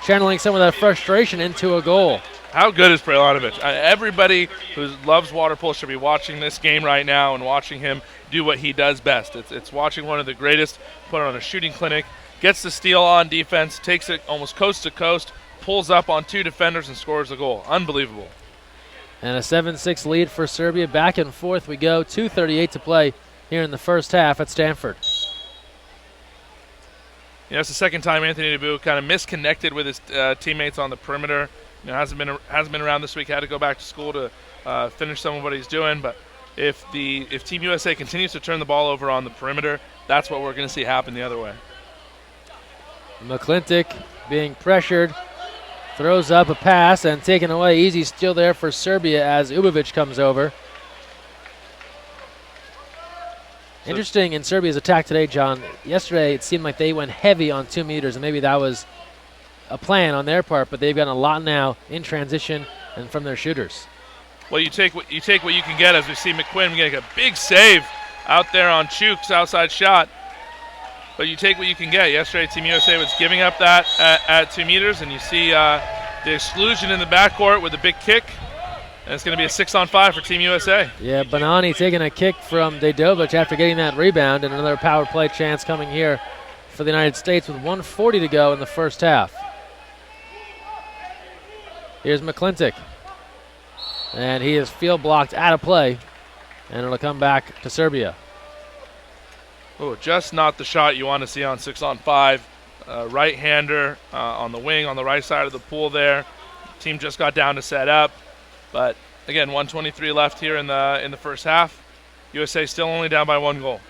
channeling some of that frustration into a goal.
How good is Prelanovic? Everybody who loves water polo should be watching this game right now and watching him do what he does best. It's watching one of the greatest put on a shooting clinic, gets the steal on defense, takes it almost coast to coast, pulls up on 2 defenders and scores a goal. Unbelievable.
And a 7-6 lead for Serbia. Back and forth we go. 2:38 to play here in the first half at Stanford.
It's the second time Anthony DeBow kind of misconnected with his teammates on the perimeter. Hasn't been around this week. Had to go back to school to finish some of what he's doing. But if Team USA continues to turn the ball over on the perimeter, that's what we're going to see happen the other way.
McClintic being pressured, throws up a pass and taken away. Easy steal there for Serbia as Ubovic comes over. Interesting in Serbia's attack today, John. Yesterday it seemed like they went heavy on 2 meters, and maybe that was a plan on their part, but they've gotten a lot now in transition and from their shooters.
Well, you take what you can get, as we see McQuin getting a big save out there on Chuk's outside shot. But you take what you can get. Yesterday, Team USA was giving up that at 2 meters, and you see the exclusion in the backcourt with a big kick. And it's going to be a 6-on-5 for Team USA.
Yeah, Bonanni taking a kick from Dejovic after getting that rebound, and another power play chance coming here for the United States with 1:40 to go in the first half. Here's McClintic. And he is field blocked out of play, and it'll come back to Serbia.
Oh, just not the shot you want to see on 6-on-5. right-hander on the wing on the right side of the pool there. Team just got down to set up, but again, 1:23 left here in the first half. USA still only down by 1 goal.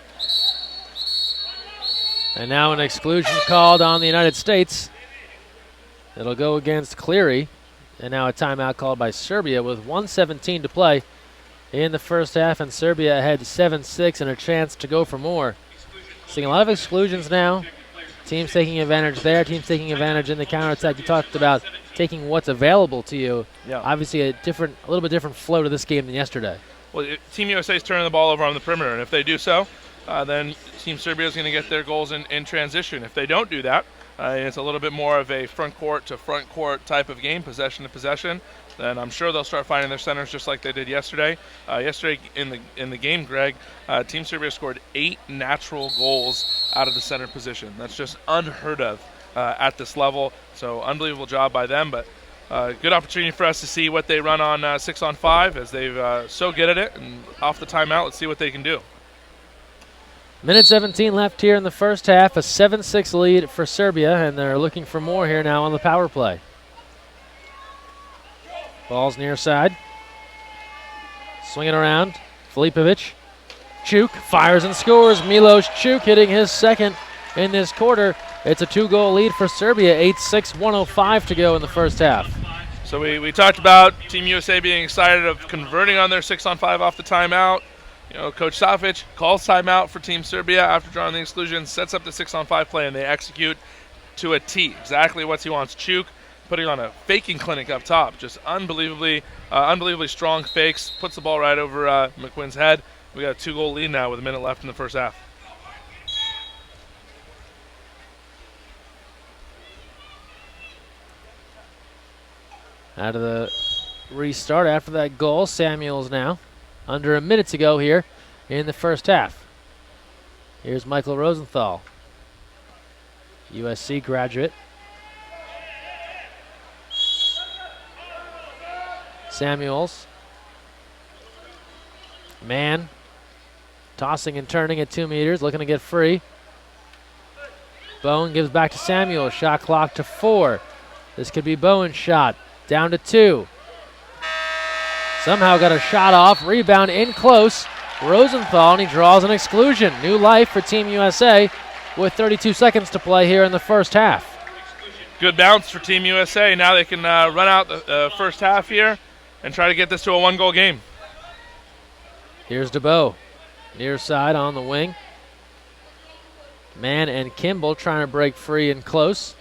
And now an exclusion called on the United States. It'll go against Cleary. And now a timeout called by Serbia with 1:17 to play in the first half, and Serbia ahead 7-6 and a chance to go for more. Seeing a lot of exclusions now. Teams taking advantage there, teams taking advantage in the counterattack. You talked about taking what's available to you.
Yeah.
Obviously a little bit different flow to this game than yesterday.
Well, Team USA is turning the ball over on the perimeter, and if they do so, then Team Serbia is going to get their goals in transition. If they don't do that, it's a little bit more of a front court to front court type of game, possession to possession, then I'm sure they'll start finding their centers just like they did yesterday. Yesterday in the game, Greg, Team Serbia scored 8 natural goals out of the center position. That's just unheard of at this level. So unbelievable job by them, but good opportunity for us to see what they run on 6-on-5 as they've so good at it. And off the timeout, let's see what they can do.
Minute 17 left here in the first half, a 7-6 lead for Serbia, and they're looking for more here now on the power play. Ball's near side. Swinging around, Filipovic. Cuk fires and scores. Milos Cuk hitting his second in this quarter. It's a 2-goal lead for Serbia, 8-6, 1:05 to go in the first half.
So we talked about Team USA being excited of converting on their 6-on-5 off the timeout. You know, Coach Savic calls timeout for Team Serbia after drawing the exclusion, sets up the 6-on-5 play, and they execute to a T. Exactly what he wants. Cuk putting on a faking clinic up top. Just unbelievably strong fakes. Puts the ball right over McQuin's head. We got a 2-goal lead now with a minute left in the first half.
Out of the restart after that goal, Samuels now. Under a minute to go here in the first half. Here's Michael Rosenthal, USC graduate. Samuels. Man. Tossing and turning at 2 meters, looking to get free. Bowen gives back to Samuels. Shot clock to 4. This could be Bowen's shot. Down to 2. Somehow got a shot off. Rebound in close. Rosenthal, and he draws an exclusion. New life for Team USA with 32 seconds to play here in the first half.
Good bounce for Team USA. Now they can run out the first half here and try to get this to a 1-goal game.
Here's DeBow. Near side on the wing. Mann and Kimball trying to break free and close.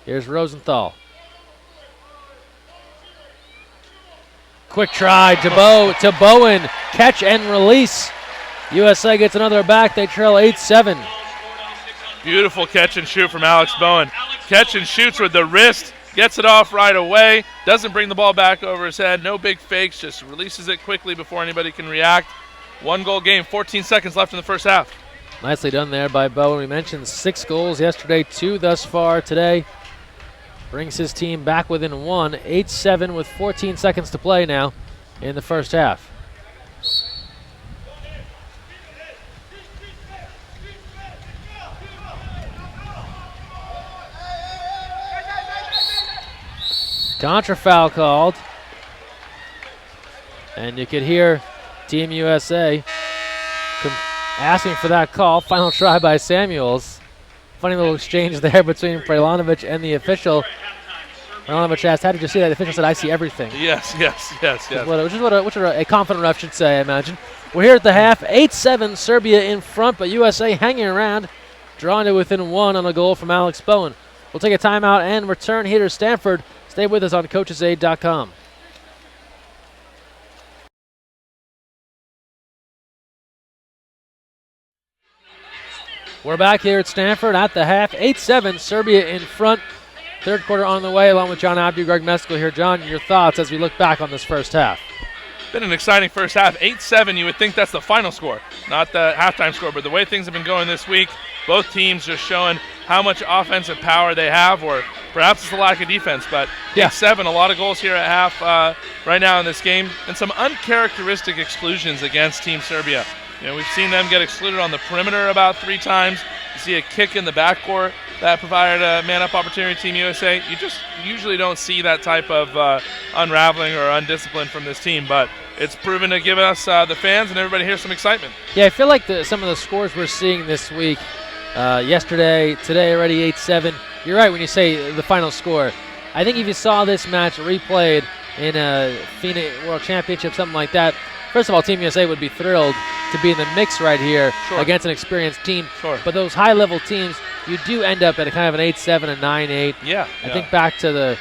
Here's Rosenthal. Quick try, DeBow to Bowen. Catch and release. USA gets another back. They trail 8-7.
Beautiful catch and shoot from Alex Bowen. Catch and shoots with the wrist. Gets it off right away. Doesn't bring the ball back over his head. No big fakes. Just releases it quickly before anybody can react. 1-goal game. 14 seconds left in the first half.
Nicely done there by Bowen. We mentioned 6 goals yesterday, 2 thus far today. Brings his team back within 1. 8-7 with 14 seconds to play now in the first half. Contra foul called. And you could hear Team USA asking for that call. Final try by Samuels. Funny little exchange there between Prelanovic and the official. Prelanovic asked, how did you see that? The official said, I see everything.
Yes.
Which is what a confident ref should say, I imagine. We're here at the half. 8-7, Serbia in front, but USA hanging around, drawing to within 1 on a goal from Alex Bowen. We'll take a timeout and return here to Stanford. Stay with us on CoachesAid.com. We're back here at Stanford at the half. 8-7, Serbia in front. Third quarter on the way, along with Jon Abdu, Greg Meskel here. John, your thoughts as we look back on this first half?
Been an exciting first half. 8-7, you would think that's the final score, not the halftime score. But the way things have been going this week, both teams just showing how much offensive power they have, or perhaps it's a lack of defense. But 8-7, a lot of goals here at half right now in this game, and some uncharacteristic exclusions against Team Serbia. You know, we've seen them get excluded on the perimeter about 3 times. You see a kick in the backcourt that provided a man-up opportunity, Team USA. You just usually don't see that type of unraveling or undiscipline from this team, but it's proven to give us, the fans and everybody here, some excitement.
Yeah, I feel like some of the scores we're seeing this week, yesterday, today already 8-7. You're right when you say the final score. I think if you saw this match replayed in a FINA World Championship, something like that, first of all, Team USA would be thrilled to be in the mix right here against an experienced team. But those high-level teams, you do end up at a kind of an 8-7, a 9-8.
Yeah.
I think back to the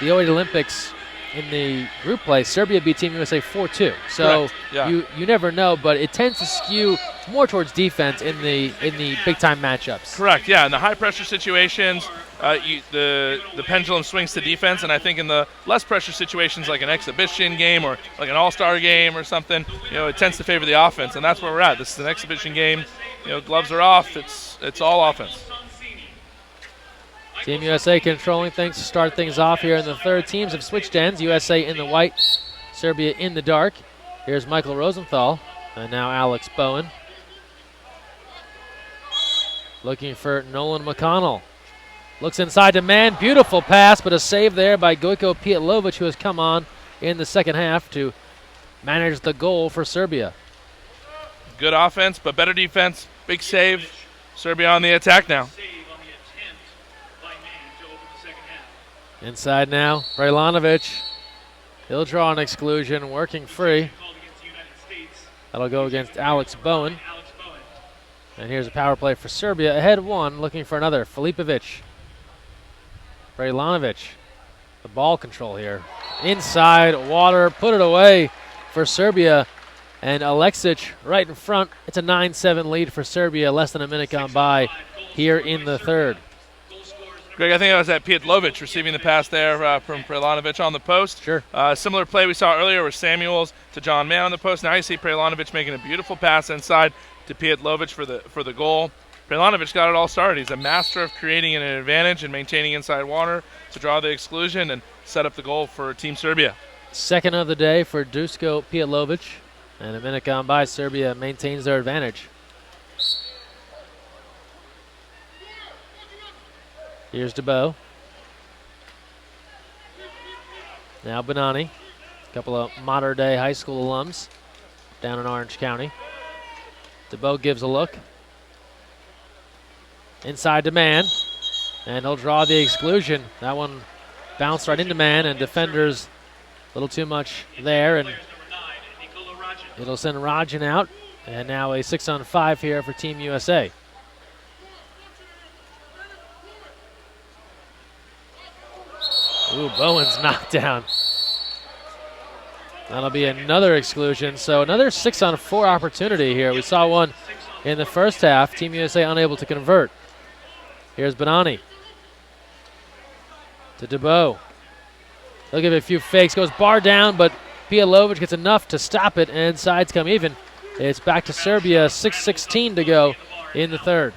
08 Olympics in the group play, Serbia beat Team USA 4-2. So you never know, but it tends to skew more towards defense in the big-time matchups.
Correct, yeah. In the high-pressure situations, the pendulum swings to defense, and I think in the less pressure situations like an exhibition game or like an all-star game or something, it tends to favor the offense, and that's where we're at. This is an exhibition game. Gloves are off. It's all offense.
Team USA controlling things to start things off here in the third. Teams have switched ends. USA in the white, Serbia in the dark. Here's Michael Rosenthal, and now Alex Bowen. Looking for Nolan McConnell. Looks inside to man. Beautiful pass, but a save there by Gojko Pijetlovic, who has come on in the second half to manage the goal for Serbia.
Good offense, but better defense. Big save. Serbia on the attack now.
Inside now, Prelanovic. He'll draw an exclusion, working free. That'll go against Alex Bowen. And here's a power play for Serbia. Ahead one, looking for another. Filipovic. Prelanovic. The ball control here. Inside, Water, put it away for Serbia. And Aleksic right in front. It's a 9-7 lead for Serbia, less than a minute gone by here in the third.
Greg, I think I was at Pijetlovic receiving the pass there from Prelanovic on the post.
Sure.
Similar play we saw earlier with Samuels to John Mann on the post. Now you see Prelanovic making a beautiful pass inside to Pijetlovic for the goal. Prelanovic got it all started. He's a master of creating an advantage and maintaining inside Water to draw the exclusion and set up the goal for Team Serbia.
Second of the day for Dusko Pijetlovic. And a minute gone by, Serbia maintains their advantage. Here's DeBow. Now Bonanni. A couple of modern-day high school alums down in Orange County. DeBow gives a look. Inside to Mann. And he'll draw the exclusion. That one bounced right into Mann, and defenders a little too much there. And it'll send Rajan out. And now a 6-on-5 here for Team USA. Ooh, Bowen's knocked down. That'll be another exclusion. So another 6-on-4 opportunity here. We saw one in the first half. Team USA unable to convert. Here's Bonanni. To DeBow. He'll give it a few fakes. Goes bar down, but Pijetlovic gets enough to stop it, and sides come even. It's back to Serbia. 6:16 to go in the third.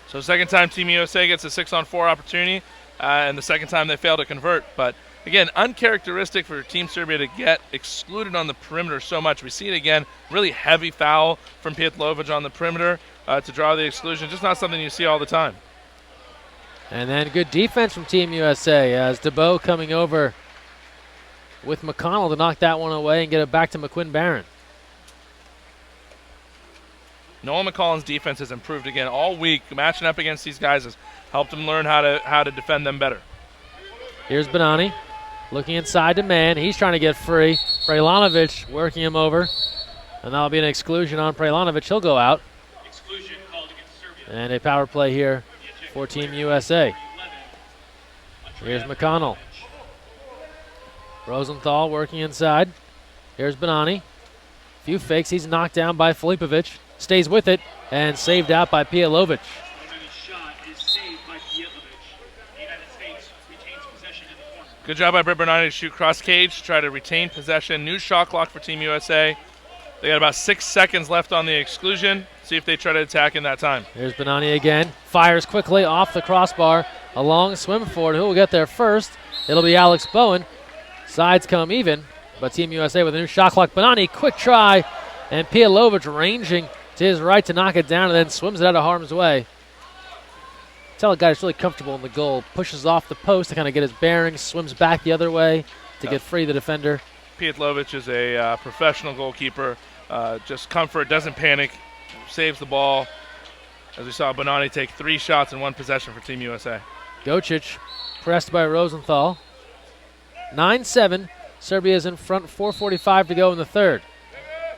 So second time Team USA gets a 6-on-4 opportunity. And the second time they fail to convert. But, again, uncharacteristic for Team Serbia to get excluded on the perimeter so much. We see it again, really heavy foul from Pijetlovic on the perimeter to draw the exclusion. Just not something you see all the time.
And then good defense from Team USA as DeBow coming over with McConnell to knock that one away and get it back to McQuin Baron.
Nolan McConnell's defense has improved again all week. Matching up against these guys has helped him learn how to defend them better.
Here's Bonanni looking inside to Mann. He's trying to get free. Prelanovic working him over. And that'll be an exclusion on Prelanovic. He'll go out. Exclusion called against Serbia. And a power play here for Team USA. Here's McConnell. Rosenthal working inside. Here's Bonanni. Few fakes. He's knocked down by Filipovic. Stays with it and saved out by Pijetlovic.
Good job by Bret Bonanni to shoot cross cage, try to retain possession. New shot clock for Team USA. They got about 6 seconds left on the exclusion. See if they try to attack in that time.
Here's Bonanni again. Fires quickly off the crossbar. A long swim forward. Who will get there first? It'll be Alex Bowen. Sides come even, but Team USA with a new shot clock. Bonanni, quick try, and Pijetlovic ranging to his right to knock it down and then swims it out of harm's way. Tell a guy that's really comfortable in the goal, pushes off the post to kind of get his bearings, swims back the other way to get free the defender.
Pijetlovic is a professional goalkeeper. Just comfort, doesn't panic, saves the ball. As we saw Bonanni take 3 shots in 1 possession for Team USA.
Gojko pressed by Rosenthal. 9-7. Serbia's in front, 4:45 to go in the third.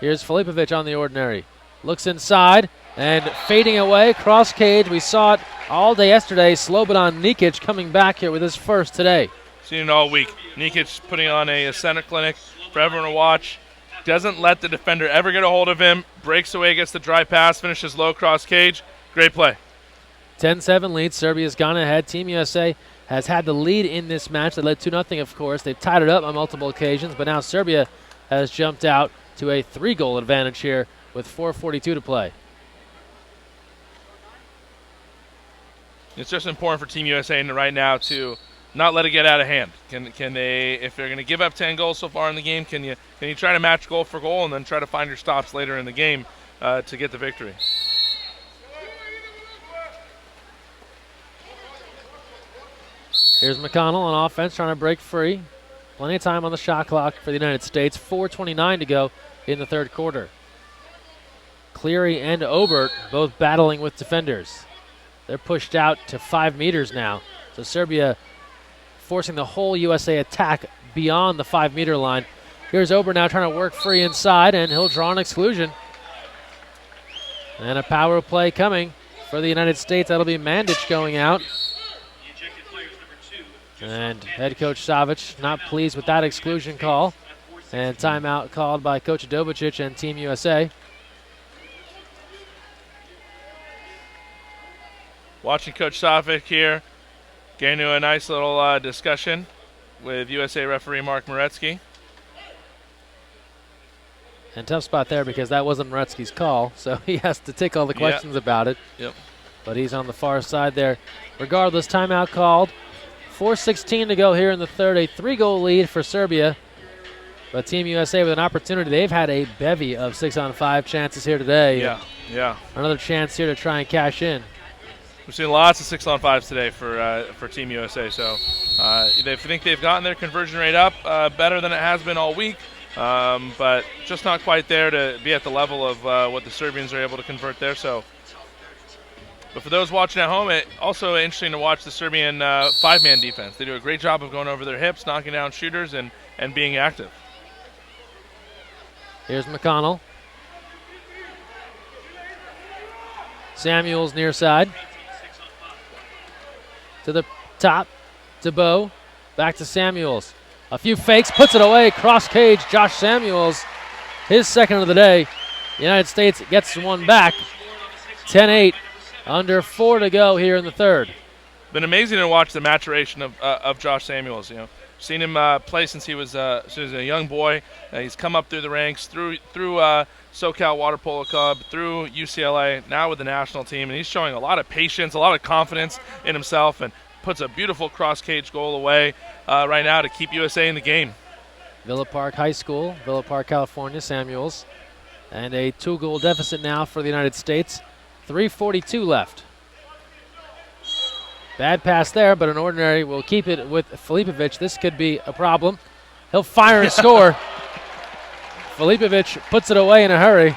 Here's Filipovic on the ordinary. Looks inside and fading away, cross cage. We saw it all day yesterday. Slobodan Nikic coming back here with his first today.
Seen it all week. Nikic putting on a center clinic for everyone to watch. Doesn't let the defender ever get a hold of him. Breaks away, gets the dry pass, finishes low, cross cage. Great play.
10-7 lead. Serbia's gone ahead. Team USA has had the lead in this match. They led 2-0, of course. They've tied it up on multiple occasions, but now Serbia has jumped out to a 3-goal advantage here with 4:42 to play.
It's just important for Team USA right now to not let it get out of hand. Can they, if they're going to give up 10 goals so far in the game, can you try to match goal for goal and then try to find your stops later in the game to get the victory?
Here's McConnell on offense trying to break free. Plenty of time on the shot clock for the United States. 4:29 to go in the third quarter. Cleary and Obert both battling with defenders. They're pushed out to 5 meters now. So Serbia forcing the whole USA attack beyond the 5-meter line. Here's Obert now trying to work free inside, and he'll draw an exclusion. And a power play coming for the United States. That'll be Mandic going out. And head coach Savic not pleased with that exclusion call. And timeout called by Coach Dobicic and Team USA.
Watching Coach Savic here, getting to a nice little discussion with USA referee Mark Moretsky.
And tough spot there because that wasn't Moretsky's call, so he has to take all the questions about it.
Yep.
But he's on the far side there. Regardless, timeout called. 4:16 to go here in the third. A 3-goal lead for Serbia. But Team USA with an opportunity. They've had a bevy of 6-on-5 chances here today.
Yeah.
Another chance here to try and cash in.
We've seen lots of 6-on-5s today for Team USA. So they think they've gotten their conversion rate up better than it has been all week. But just not quite there to be at the level of what the Serbians are able to convert there. But for those watching at home, it's also interesting to watch the Serbian 5-man defense. They do a great job of going over their hips, knocking down shooters, and being active.
Here's McConnell. Samuels near side. To the top, to Bow. Back to Samuels. A few fakes, puts it away, cross cage, Josh Samuels. His second of the day. The United States gets one back. 10-8, under 4 to go here in the third.
Been amazing to watch the maturation of Josh Samuels. Seen him play since he was a young boy. He's come up through the ranks, through SoCal Water Polo Club, through UCLA, now with the national team, and he's showing a lot of patience, a lot of confidence in himself, and puts a beautiful cross-cage goal away right now to keep USA in the game.
Villa Park High School, Villa Park, California, Samuels. And a 2-goal deficit now for the United States. 3:42 left. Bad pass there, but an ordinary will keep it with Filipovic. This could be a problem. He'll fire and score. Filipovic puts it away in a hurry.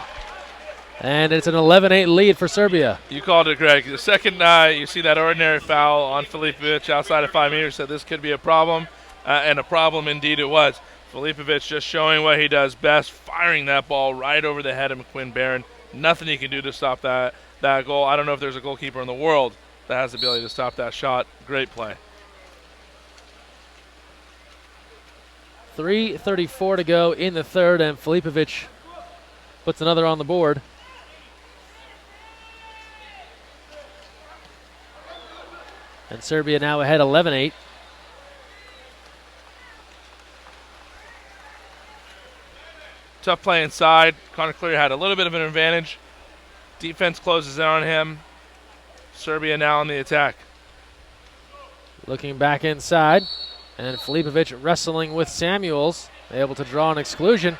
And it's an 11-8 lead for Serbia.
You called it, Greg. The second you see that ordinary foul on Filipovic outside of 5 meters, said this could be a problem, and a problem indeed it was. Filipovic just showing what he does best, firing that ball right over the head of McQuin Baron. Nothing he can do to stop that goal. I don't know if there's a goalkeeper in the world that has the ability to stop that shot. Great play.
3:34 to go in the third, and Filipovic puts another on the board. And Serbia now ahead 11-8.
Tough play inside. Connor Cleary had a little bit of an advantage. Defense closes in on him. Serbia now on the attack.
Looking back inside, and Filipovic wrestling with Samuels, able to draw an exclusion,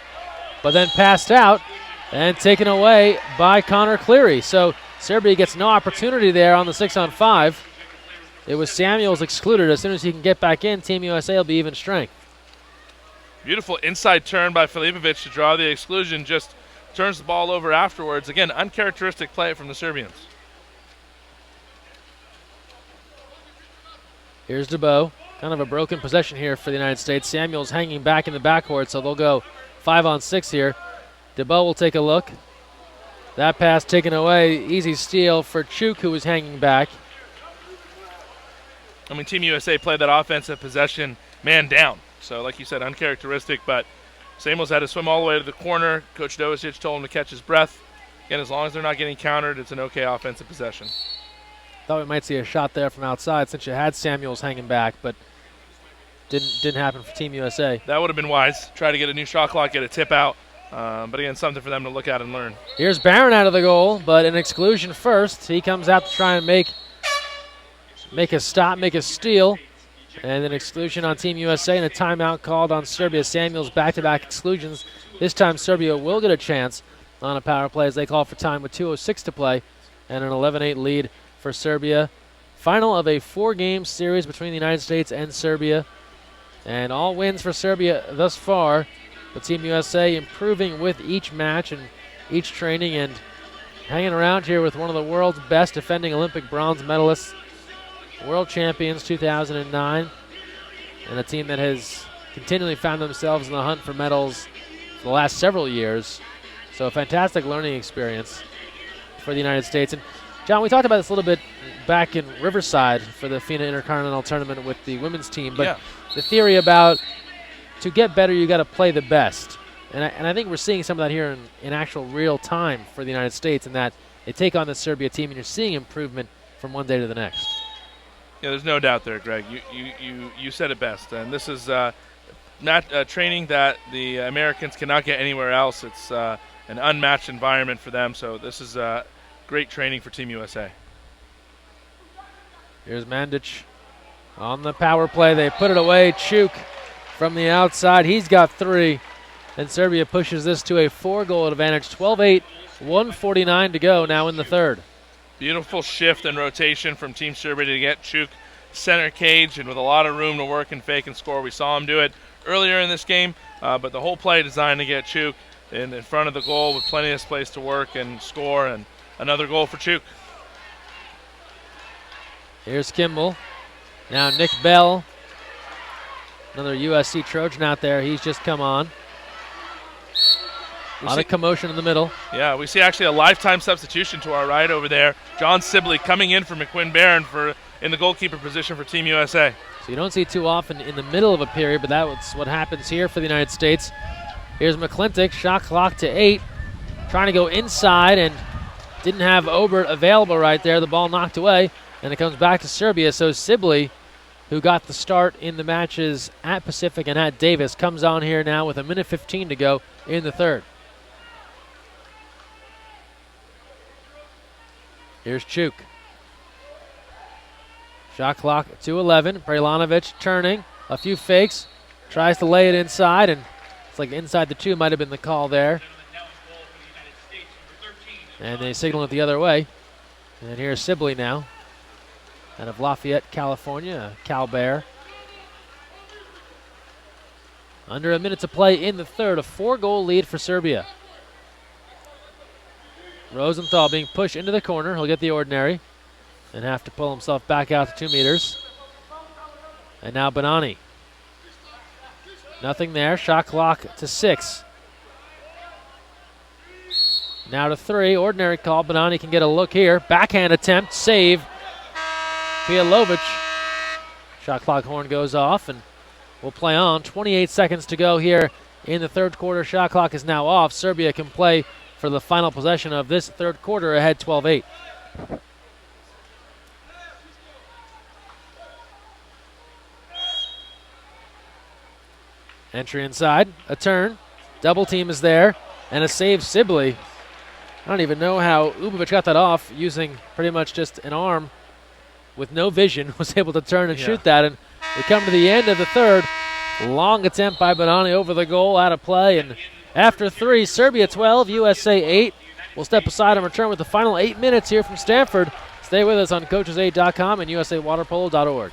but then passed out and taken away by Connor Cleary. So Serbia gets no opportunity there on the 6-on-5. It was Samuels excluded. As soon as he can get back in, Team USA will be even strength.
Beautiful inside turn by Filipovic to draw the exclusion. Just turns the ball over afterwards. Again, uncharacteristic play from the Serbians.
Here's DeBow. Kind of a broken possession here for the United States. Samuels hanging back in the backcourt, so they'll go 5-on-6 here. DeBow will take a look. That pass taken away. Easy steal for Cuk, who was hanging back.
I mean, Team USA played that offensive possession man down. So, like you said, uncharacteristic, but Samuels had to swim all the way to the corner. Coach Dei HS told him to catch his breath. Again, as long as they're not getting countered, it's an okay offensive possession.
Thought we might see a shot there from outside since you had Samuels hanging back, but didn't happen for Team USA.
That would have been wise. Try to get a new shot clock, get a tip out. But again, something for them to look at and learn.
Here's Baron out of the goal, but an exclusion first. He comes out to try and make a stop, make a steal. And an exclusion on Team USA and a timeout called on Serbia. Samuels back-to-back exclusions. This time Serbia will get a chance on a power play as they call for time with 2:06 to play and an 11-8 lead for Serbia. Final of a 4-game series between the United States and Serbia. And all wins for Serbia thus far. But Team USA improving with each match and each training and hanging around here with one of the world's best defending Olympic bronze medalists, world champions 2009, and a team that has continually found themselves in the hunt for medals for the last several years. So a fantastic learning experience for the United States. And John, we talked about this a little bit back in Riverside for the FINA Intercontinental Tournament with the women's team, but the theory about to get better, you got to play the best. And I think we're seeing some of that here in actual real time for the United States, in that they take on the Serbia team and you're seeing improvement from one day to the next.
Yeah, there's no doubt there, Greg. You said it best. And this is training that the Americans cannot get anywhere else. It's an unmatched environment for them. So this is great training for Team USA.
Here's Mandic on the power play. They put it away. Cuk from the outside. He's got 3. And Serbia pushes this to a 4-goal advantage. 12-8, 1:49 to go now in the third.
Beautiful shift and rotation from Team Serbia to get Cuk center cage and with a lot of room to work and fake and score. We saw him do it earlier in this game, but the whole play designed to get Cuk in front of the goal with plenty of space to work and score, and another goal for Cuk.
Here's Kimball. Now Nick Bell, another USC Trojan out there. He's just come on. A lot of commotion in the middle.
Yeah, we see actually a lifetime substitution to our right over there. Jon Sibley coming in for McQuin Baron in the goalkeeper position for Team USA.
So you don't see too often in the middle of a period, but that's what happens here for the United States. Here's McClintock, shot clock to 8. Trying to go inside and didn't have Obert available right there. The ball knocked away, and it comes back to Serbia. So Sibley, who got the start in the matches at Pacific and at Davis, comes on here now with 1:15 to go in the third. Here's Cuk. Shot clock to 11. Prelanovic turning. A few fakes. Tries to lay it inside, and it's like inside the 2 might have been the call there. And they signal it the other way. And here's Sibley now, out of Lafayette, California, Cal Bear. Under a minute to play in the third. A 4-goal lead for Serbia. Rosenthal being pushed into the corner. He'll get the ordinary and have to pull himself back out to 2 meters. And now Bonanni. Nothing there. Shot clock to 6. Now to 3. Ordinary call. Bonanni can get a look here. Backhand attempt. Save. Pijetlovic. Shot clock horn goes off, and we'll play on. 28 seconds to go here in the third quarter. Shot clock is now off. Serbia can play for the final possession of this third quarter, ahead 12-8. Entry inside, a turn, double team is there, and a save Sibley. I don't even know how Ubovic got that off, using pretty much just an arm with no vision, was able to turn and shoot that, and we come to the end of the third. Long attempt by Bonanni over the goal, out of play, and after 3, Serbia 12, USA 8. We'll step aside and return with the final 8 minutes here from Stanford. Stay with us on coachesaid.com and usawaterpolo.org.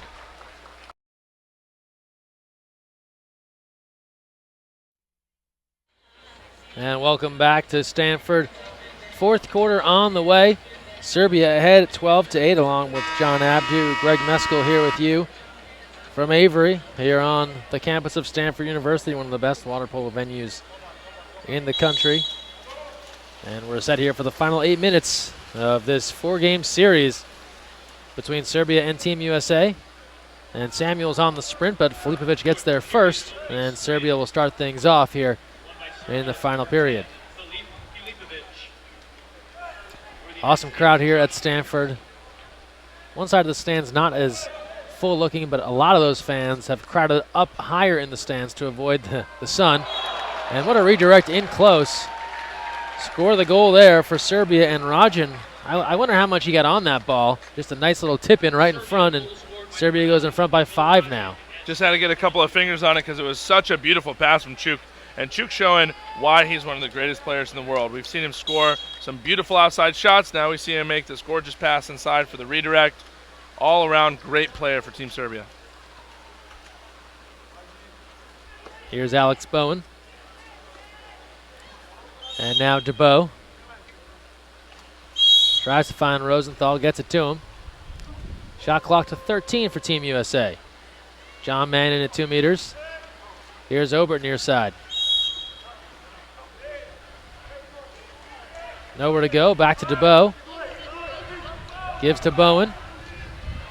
And welcome back to Stanford. Fourth quarter on the way. Serbia ahead at 12-8, along with Jon Abdu, Greg Meskel here with you from Avery, here on the campus of Stanford University, one of the best water polo venues in the country. And we're set here for the final 8 minutes of this 4-game series between Serbia and Team USA. And Samuel's on the sprint, but Filipovic gets there first, and Serbia will start things off here in the final period. Awesome crowd here at Stanford. One side of the stand's not as full looking, but a lot of those fans have crowded up higher in the stands to avoid the sun. And what a redirect in close. Score the goal there for Serbia, and Rajan, I wonder how much he got on that ball. Just a nice little tip in right in front, and Serbia goes in front by 5 now.
Just had to get a couple of fingers on it because it was such a beautiful pass from Cuk. And Cuk showing why he's one of the greatest players in the world. We've seen him score some beautiful outside shots. Now we see him make this gorgeous pass inside for the redirect. All around great player for Team Serbia.
Here's Alex Bowen. And now DeBow. Tries to find Rosenthal, gets it to him. Shot clock to 13 for Team USA. John Manning at 2 meters. Here's Obert near side. Nowhere to go, back to DeBow. Gives to Bowen.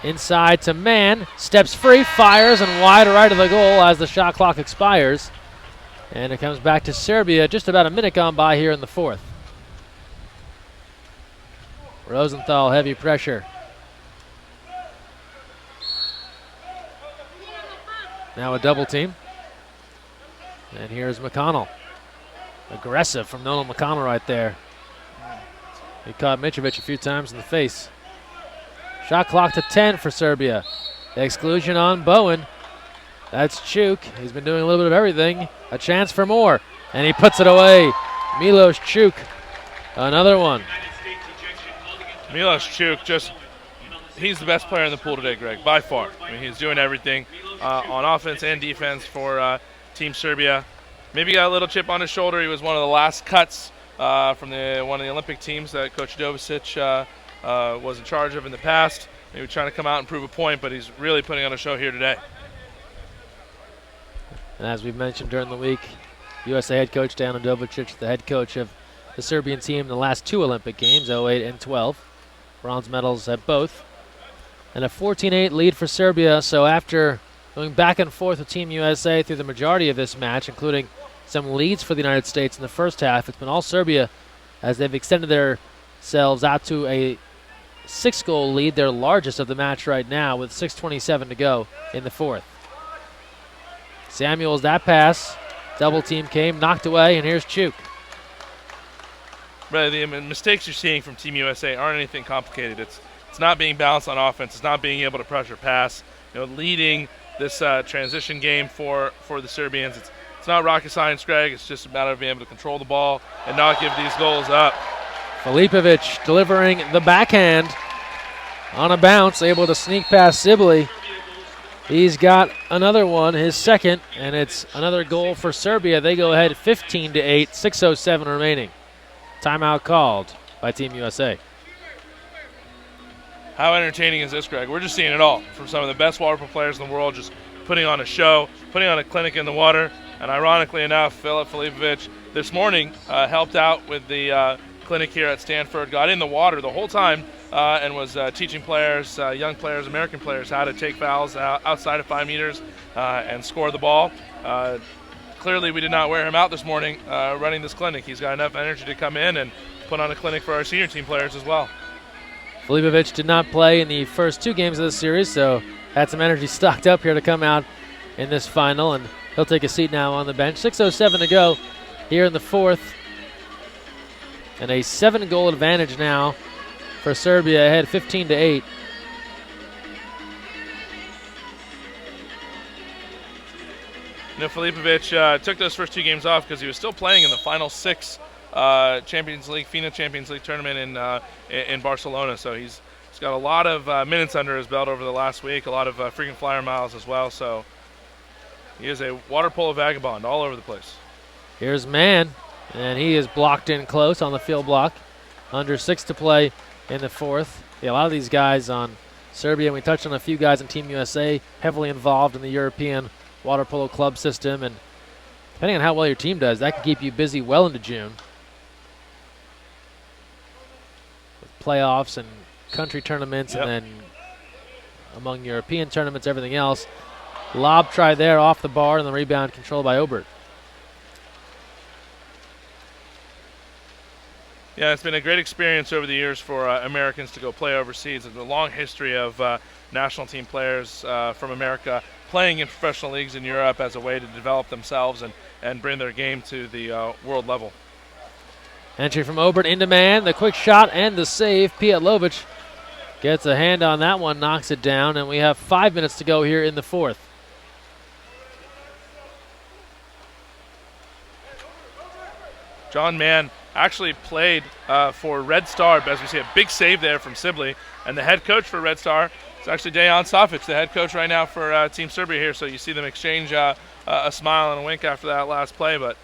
Inside to Mann, steps free, fires, and wide right of the goal as the shot clock expires. And it comes back to Serbia, just about a minute gone by here in the fourth. Rosenthal, heavy pressure. Now a double team. And here's McConnell. Aggressive from Nolan McConnell right there. He caught Mitrovic a few times in the face. Shot clock to 10 for Serbia. Exclusion on Bowen. That's Cuk. He's been doing a little bit of everything. A chance for more. And he puts it away. Milos Cuk. Another one.
Milos Cuk, he's the best player in the pool today, Greg, by far. I mean, he's doing everything on offense and defense for Team Serbia. Maybe got a little chip on his shoulder. He was one of the last cuts from one of the Olympic teams that Coach Dovicic was in charge of in the past. Maybe trying to come out and prove a point, but he's really putting on a show here today.
And as we've mentioned during the week, USA head coach Dejan Dovicic, the head coach of the Serbian team in the last 2 Olympic Games, 08 and 12. Bronze medals at both. And a 14-8 lead for Serbia, so after going back and forth with Team USA through the majority of this match, including some leads for the United States in the first half, it's been all Serbia as they've extended themselves out to a 6-goal lead, their largest of the match right now, with 6:27 to go in the fourth. Samuels, that pass. Double team came, knocked away, and here's Cuk.
Right, the mistakes you're seeing from Team USA aren't anything complicated. It's not being balanced on offense. It's not being able to pressure pass. Leading this transition game for the Serbians. It's not rocket science, Greg. It's just a matter of being able to control the ball and not give these goals up.
Filipovic delivering the backhand on a bounce, able to sneak past Sibley. He's got another one, his second, and it's another goal for Serbia. They go ahead 15-8, 6:07 remaining. Timeout called by Team USA.
How entertaining is this, Greg? We're just seeing it all from some of the best water polo players in the world, just putting on a show, putting on a clinic in the water. And ironically enough, Filip Filipovic this morning helped out with the clinic here at Stanford, got in the water the whole time and was teaching players, young players, American players, how to take fouls outside of 5 meters and score the ball. Clearly, we did not wear him out this morning running this clinic. He's got enough energy to come in and put on a clinic for our senior team players as well.
Filipovic did not play in the first 2 games of the series, so had some energy stocked up here to come out in this final, and he'll take a seat now on the bench. 6:07 to go here in the fourth, and a 7-goal advantage now for Serbia, ahead 15-8.
Filipovic took those first 2 games off because he was still playing in the final 6 Champions League, FINA Champions League tournament in Barcelona. So he's He's got a lot of minutes under his belt over the last week, a lot of frequent flyer miles as well. So he is a water polo vagabond all over the place.
Here's Mann, and he is blocked in close on the field block. Under 6 to play in the fourth. Yeah, a lot of these guys on Serbia, and we touched on a few guys in Team USA, heavily involved in the European water polo club system, and depending on how well your team does, that can keep you busy well into June. With playoffs and country tournaments, and then among European tournaments, everything else. Lob try there off the bar, and the rebound controlled by Obert.
Yeah, it's been a great experience over the years for Americans to go play overseas. There's a long history of national team players from America playing in professional leagues in Europe as a way to develop themselves and bring their game to the world level.
Entry from Obert into Mann, the quick shot and the save. Pijetlovic gets a hand on that one, knocks it down, and we have 5 minutes to go here in the fourth.
John Mann actually played for Red Star, as we see a big save there from Sibley. And the head coach for Red Star is actually Jon Sibley, the head coach right now for Team Serbia here. So you see them exchange a smile and a wink after that last play. But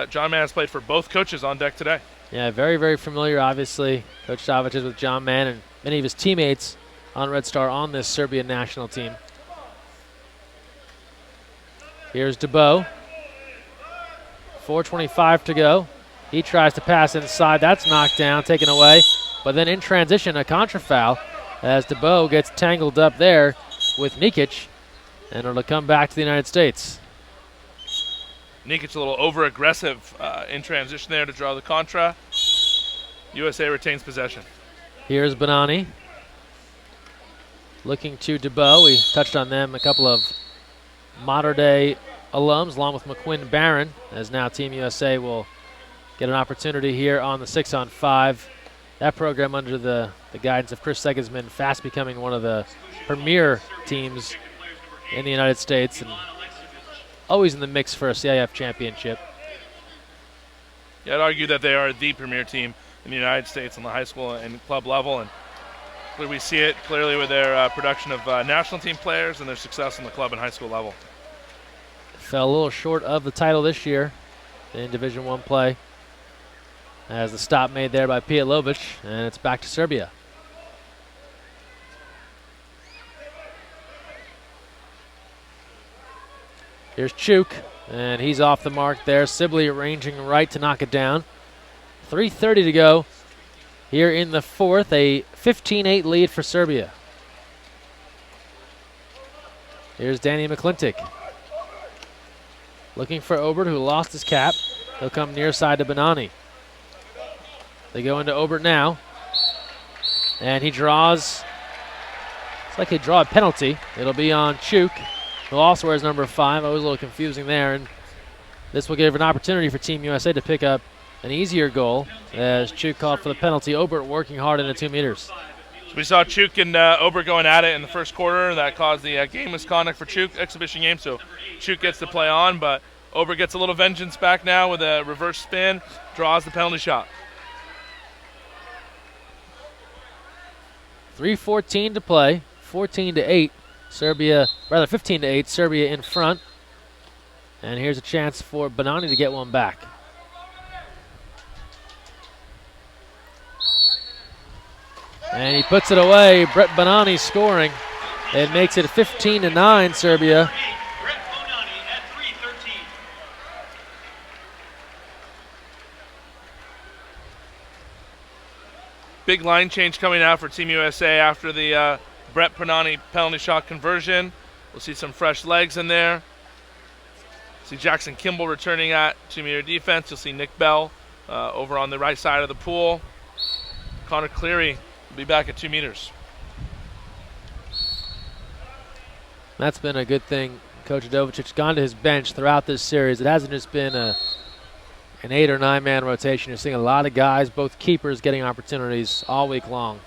John Mann has played for both coaches on deck today.
Yeah, very, very familiar, obviously. Coach Savic is with John Mann and many of his teammates on Red Star on this Serbian national team. Here's DeBow. 4:25 to go. He tries to pass inside. That's knocked down, taken away. But then in transition, a contra foul as DeBow gets tangled up there with Nikic, and it'll come back to the United States.
Nikic a little over-aggressive in transition there to draw the contra. USA retains possession.
Here's Bonanni. Looking to DeBow. We touched on them, a couple of modern-day alums, along with McQuin Baron, as now Team USA will get an opportunity here on the 6-on-5. That program under the guidance of Chris Segisman fast becoming one of the premier teams in the United States and always in the mix for a CIF championship.
Yeah, I'd argue that they are the premier team in the United States on the high school and club level, and we see it clearly with their production of national team players and their success on the club and high school level.
Fell a little short of the title this year in Division I play as the stop made there by Pijetlovic, and it's back to Serbia. Here's Cuk, and he's off the mark there. Sibley arranging right to knock it down. 3:30 to go here in the fourth, a 15-8 lead for Serbia. Here's Danny McClintock. Looking for Obert, who lost his cap. He'll come near side to Bonanni. They go into Obert now. And he draws, it's like they draw a penalty. It'll be on Cuk, who also wears number 5. I was a little confusing there. And this will give an opportunity for Team USA to pick up an easier goal as Cuk called for the penalty. Obert working hard into 2 meters.
We saw Cuk and Obert going at it in the first quarter. That caused the game misconduct for Cuk, exhibition game, so Cuk gets to play on, but Obert gets a little vengeance back now with a reverse spin, draws the penalty shot.
3:14 to play, 14-8, Serbia, rather 15-8, Serbia in front. And here's a chance for Bonanni to get one back. And he puts it away. Bret Bonanni scoring. It makes it 15-9 Serbia.
Bret Bonanni at 3:13.
Big line change coming out for Team USA after the Bret Bonanni penalty shot conversion. We'll see some fresh legs in there. See Jackson Kimball returning at 2-meter defense. You'll see Nick Bell over on the right side of the pool. Connor Cleary will be back at 2 meters.
That's been a good thing. Coach Adovic's gone to his bench throughout this series. It hasn't just been an 8 or 9 man rotation. You're seeing a lot of guys, both keepers, getting opportunities all week long.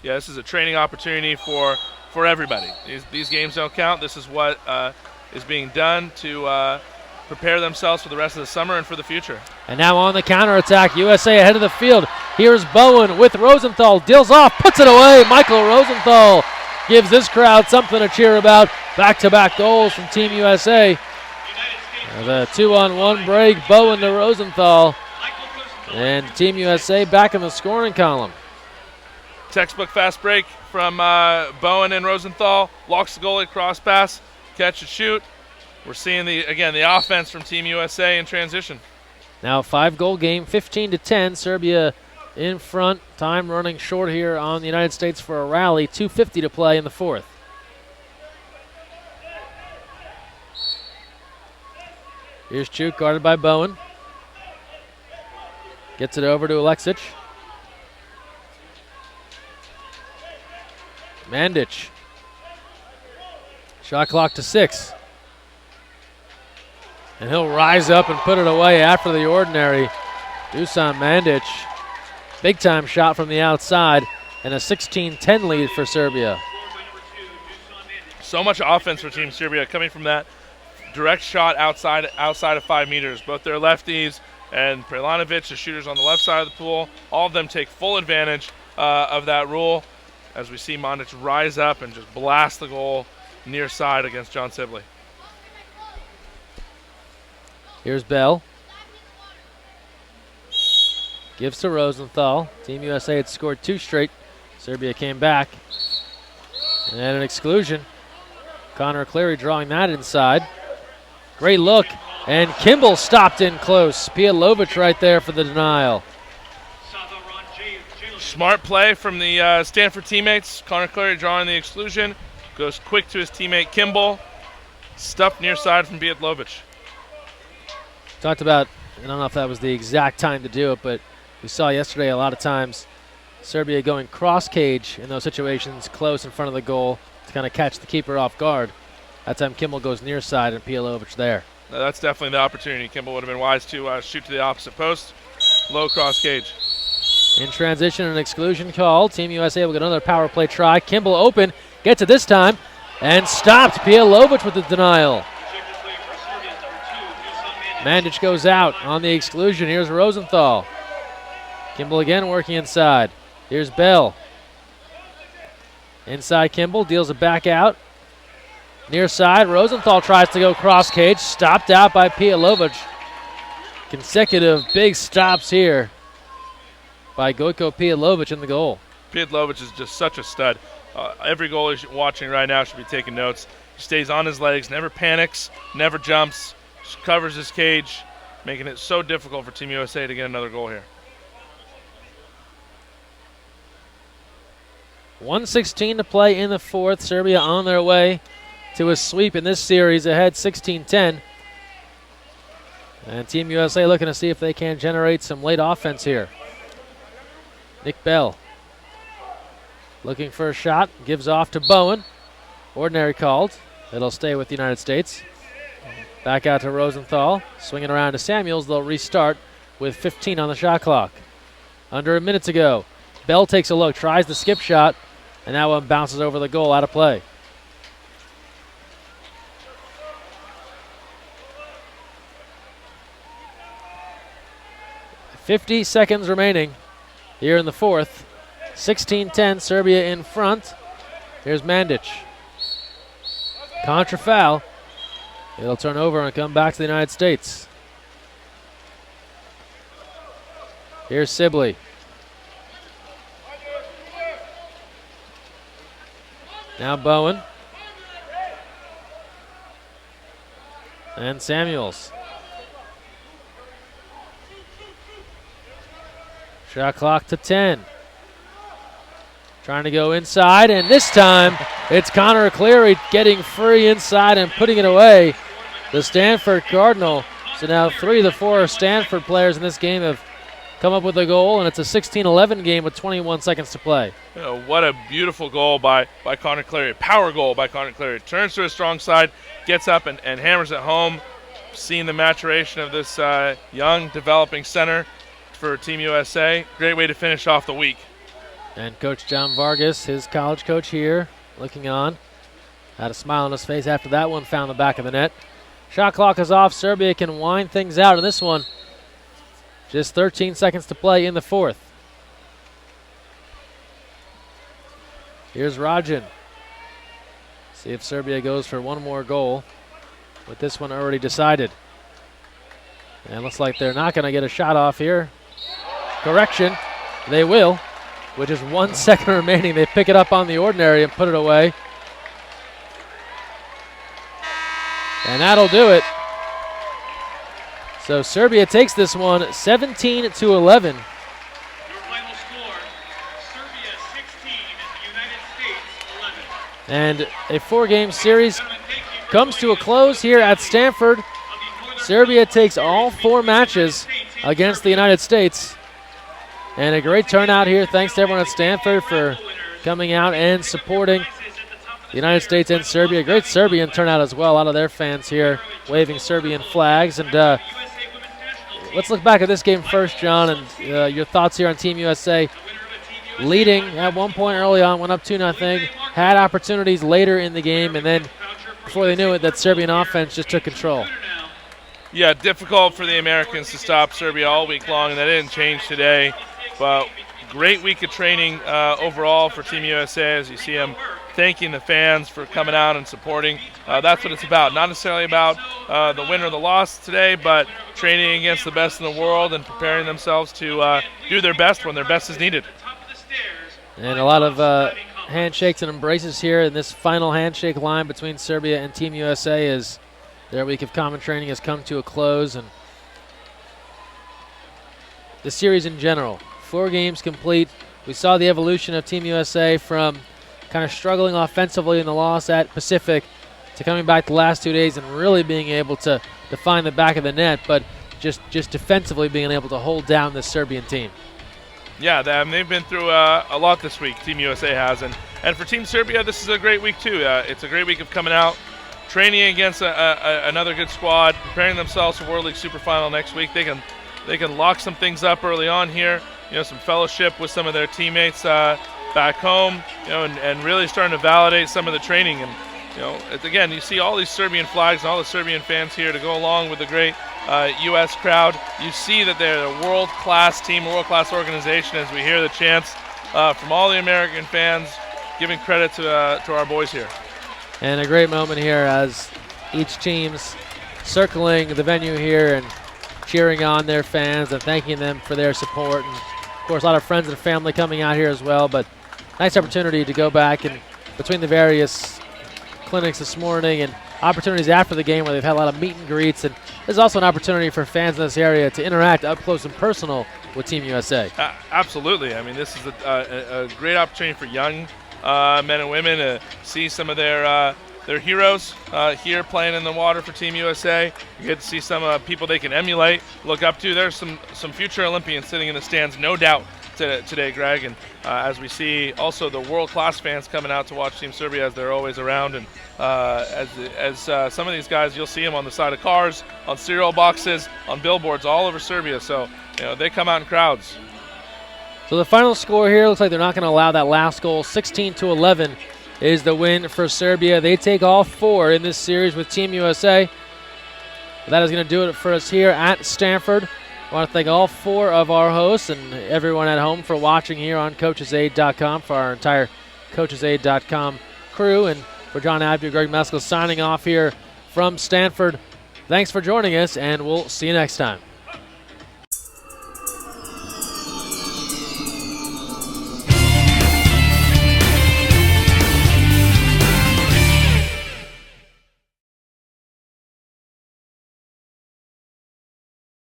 Yeah, this is a training opportunity for everybody. These games don't count. This is what is being done to prepare themselves for the rest of the summer and for the future.
And now on the counterattack, USA ahead of the field. Here's Bowen with Rosenthal. Deals off, puts it away. Michael Rosenthal gives this crowd something to cheer about. Back-to-back goals from Team USA. There's a 2-on-1 break. Bowen to Rosenthal. And Team USA back in the scoring column.
Textbook fast break from Bowen and Rosenthal. Locks the goalie, cross pass, catch and shoot. We're seeing the offense from Team USA in transition.
Now a 5-goal game, 15-10. Serbia in front. Time running short here on the United States for a rally. 2:50 to play in the fourth. Here's Cuk guarded by Bowen. Gets it over to Alexic. Mandic. Shot clock to 6. And he'll rise up and put it away after the ordinary. Dusan Mandic. Big time shot from the outside and a 16-10 lead for Serbia.
So much offense for Team Serbia coming from that direct shot outside of 5 meters. Both their lefties and Prelanovic, the shooters on the left side of the pool, all of them take full advantage of that rule as we see Mandic rise up and just blast the goal near side against Jon Sibley.
Here's Bell. Gives to Rosenthal. Team USA had scored 2 straight. Serbia came back. And an exclusion. Connor Cleary drawing that inside. Great look. And Kimball stopped in close. Pijetlovic right there for the denial.
Smart play from the Stanford teammates. Connor Cleary drawing the exclusion. Goes quick to his teammate Kimball. Stuffed near side from Pijetlovic.
Talked about, I don't know if that was the exact time to do it, but we saw yesterday a lot of times Serbia going cross cage in those situations close in front of the goal to kind of catch the keeper off guard. That time Kimball goes near side and Pijetlovic there.
That's definitely the opportunity. Kimball would have been wise to shoot to the opposite post. Low cross cage.
In transition, an exclusion call. Team USA will get another power play try. Kimball open, gets it this time, and stopped. Pijetlovic with the denial. Mandic goes out on the exclusion. Here's Rosenthal. Kimball again working inside. Here's Bell. Inside Kimball, deals it back out. Near side, Rosenthal tries to go cross cage. Stopped out by Pijetlovic. Consecutive big stops here by Gojko Pijetlovic in the goal.
Pijetlovic is just such a stud. Every goalie watching right now should be taking notes. He stays on his legs, never panics, never jumps. Just covers his cage, making it so difficult for Team USA to get another goal here.
1:16 to play in the fourth. Serbia on their way to a sweep in this series, ahead 16-10. And Team USA looking to see if they can generate some late offense here. Nick Bell looking for a shot, gives off to Bowen. Ordinary called. It'll stay with the United States. Back out to Rosenthal, swinging around to Samuels. They'll restart with 15 on the shot clock. Under a minute to go. Bell takes a look, tries the skip shot, and that one bounces over the goal, out of play. .50 seconds remaining here in the fourth. 16-10, Serbia in front. Here's Mandic. Contra foul. It'll turn over and come back to the United States. Here's Sibley. Now Bowen. And Samuels. Shot clock to 10. Trying to go inside, and this time it's Connor Cleary getting free inside and putting it away. The Stanford Cardinal. So now 3 of the 4 Stanford players in this game have come up with a goal, and it's a 16-11 game with 21 seconds to play.
You know, what a beautiful goal by Connor Cleary. Power goal by Connor Cleary. Turns to his strong side, gets up and hammers it home. Seeing the maturation of this young, developing center for Team USA. Great way to finish off the week.
And Coach John Vargas, his college coach here, looking on. Had a smile on his face after that one found the back of the net. Shot clock is off. Serbia can wind things out in this one. Just 13 seconds to play in the fourth. Here's Rajan. See if Serbia goes for one more goal with this one already decided. And looks like they're not going to get a shot off here. Correction, they will. With just 1 second remaining, they pick it up on the ordinary and put it away. And that'll do it. So Serbia takes this one 17-11.
Your final score, Serbia 16, United States 11.
And a 4-game series comes to a close here at Stanford. Serbia takes all 4 matches against the United States. And a great turnout here. Thanks to everyone at Stanford for coming out and supporting the United States and Serbia. Great Serbian turnout as well. A lot of their fans here waving Serbian flags. And let's look back at this game first, John, and your thoughts here on Team USA. Leading at one point early on, went up 2-0, had opportunities later in the game, and then before they knew it, that Serbian offense just took control.
Yeah, difficult for the Americans to stop Serbia all week long, and that didn't change today. But great week of training overall for Team USA, as you see them thanking the fans for coming out and supporting. That's what it's about. Not necessarily about the win or the loss today, but training against the best in the world and preparing themselves to do their best when their best is needed.
And a lot of handshakes and embraces here in this final handshake line between Serbia and Team USA as their week of common training has come to a close. And the series in general, 4 games complete. We saw the evolution of Team USA from kind of struggling offensively in the loss at Pacific to coming back the last 2 days and really being able to define the back of the net, but just defensively being able to hold down this Serbian team.
Yeah, they've been through a lot this week, Team USA has. And for Team Serbia, this is a great week too. It's a great week of coming out, training against another good squad, preparing themselves for World League Super Final next week. They can lock some things up early on here, some fellowship with some of their teammates back home, and really starting to validate some of the training. And again, you see all these Serbian flags and all the Serbian fans here to go along with the great U.S. crowd. You see that they're a world-class team, a world-class organization as we hear the chants from all the American fans giving credit to our boys here.
And a great moment here as each team's circling the venue here and cheering on their fans and thanking them for their support. And of course, a lot of friends and family coming out here as well, but nice opportunity to go back and between the various clinics this morning and opportunities after the game where they've had a lot of meet and greets. And there's also an opportunity for fans in this area to interact up close and personal with Team USA.
Absolutely. I mean, this is a great opportunity for young men and women to see some of their heroes here playing in the water for Team USA. You get to see some people they can emulate, look up to. There's some future Olympians sitting in the stands, no doubt, today, Greg. And as we see also the world-class fans coming out to watch Team Serbia as they're always around. And as some of these guys, you'll see them on the side of cars, on cereal boxes, on billboards all over Serbia. So they come out in crowds.
So the final score here looks like they're not going to allow that last goal. 16-11 is the win for Serbia. They take all 4 in this series with Team USA. That is going to do it for us here at Stanford. I want to thank all 4 of our hosts and everyone at home for watching here on CoachesAid.com, for our entire CoachesAid.com crew, and for Jon Abdu, Greg Meskel signing off here from Stanford. Thanks for joining us, and we'll see you next time.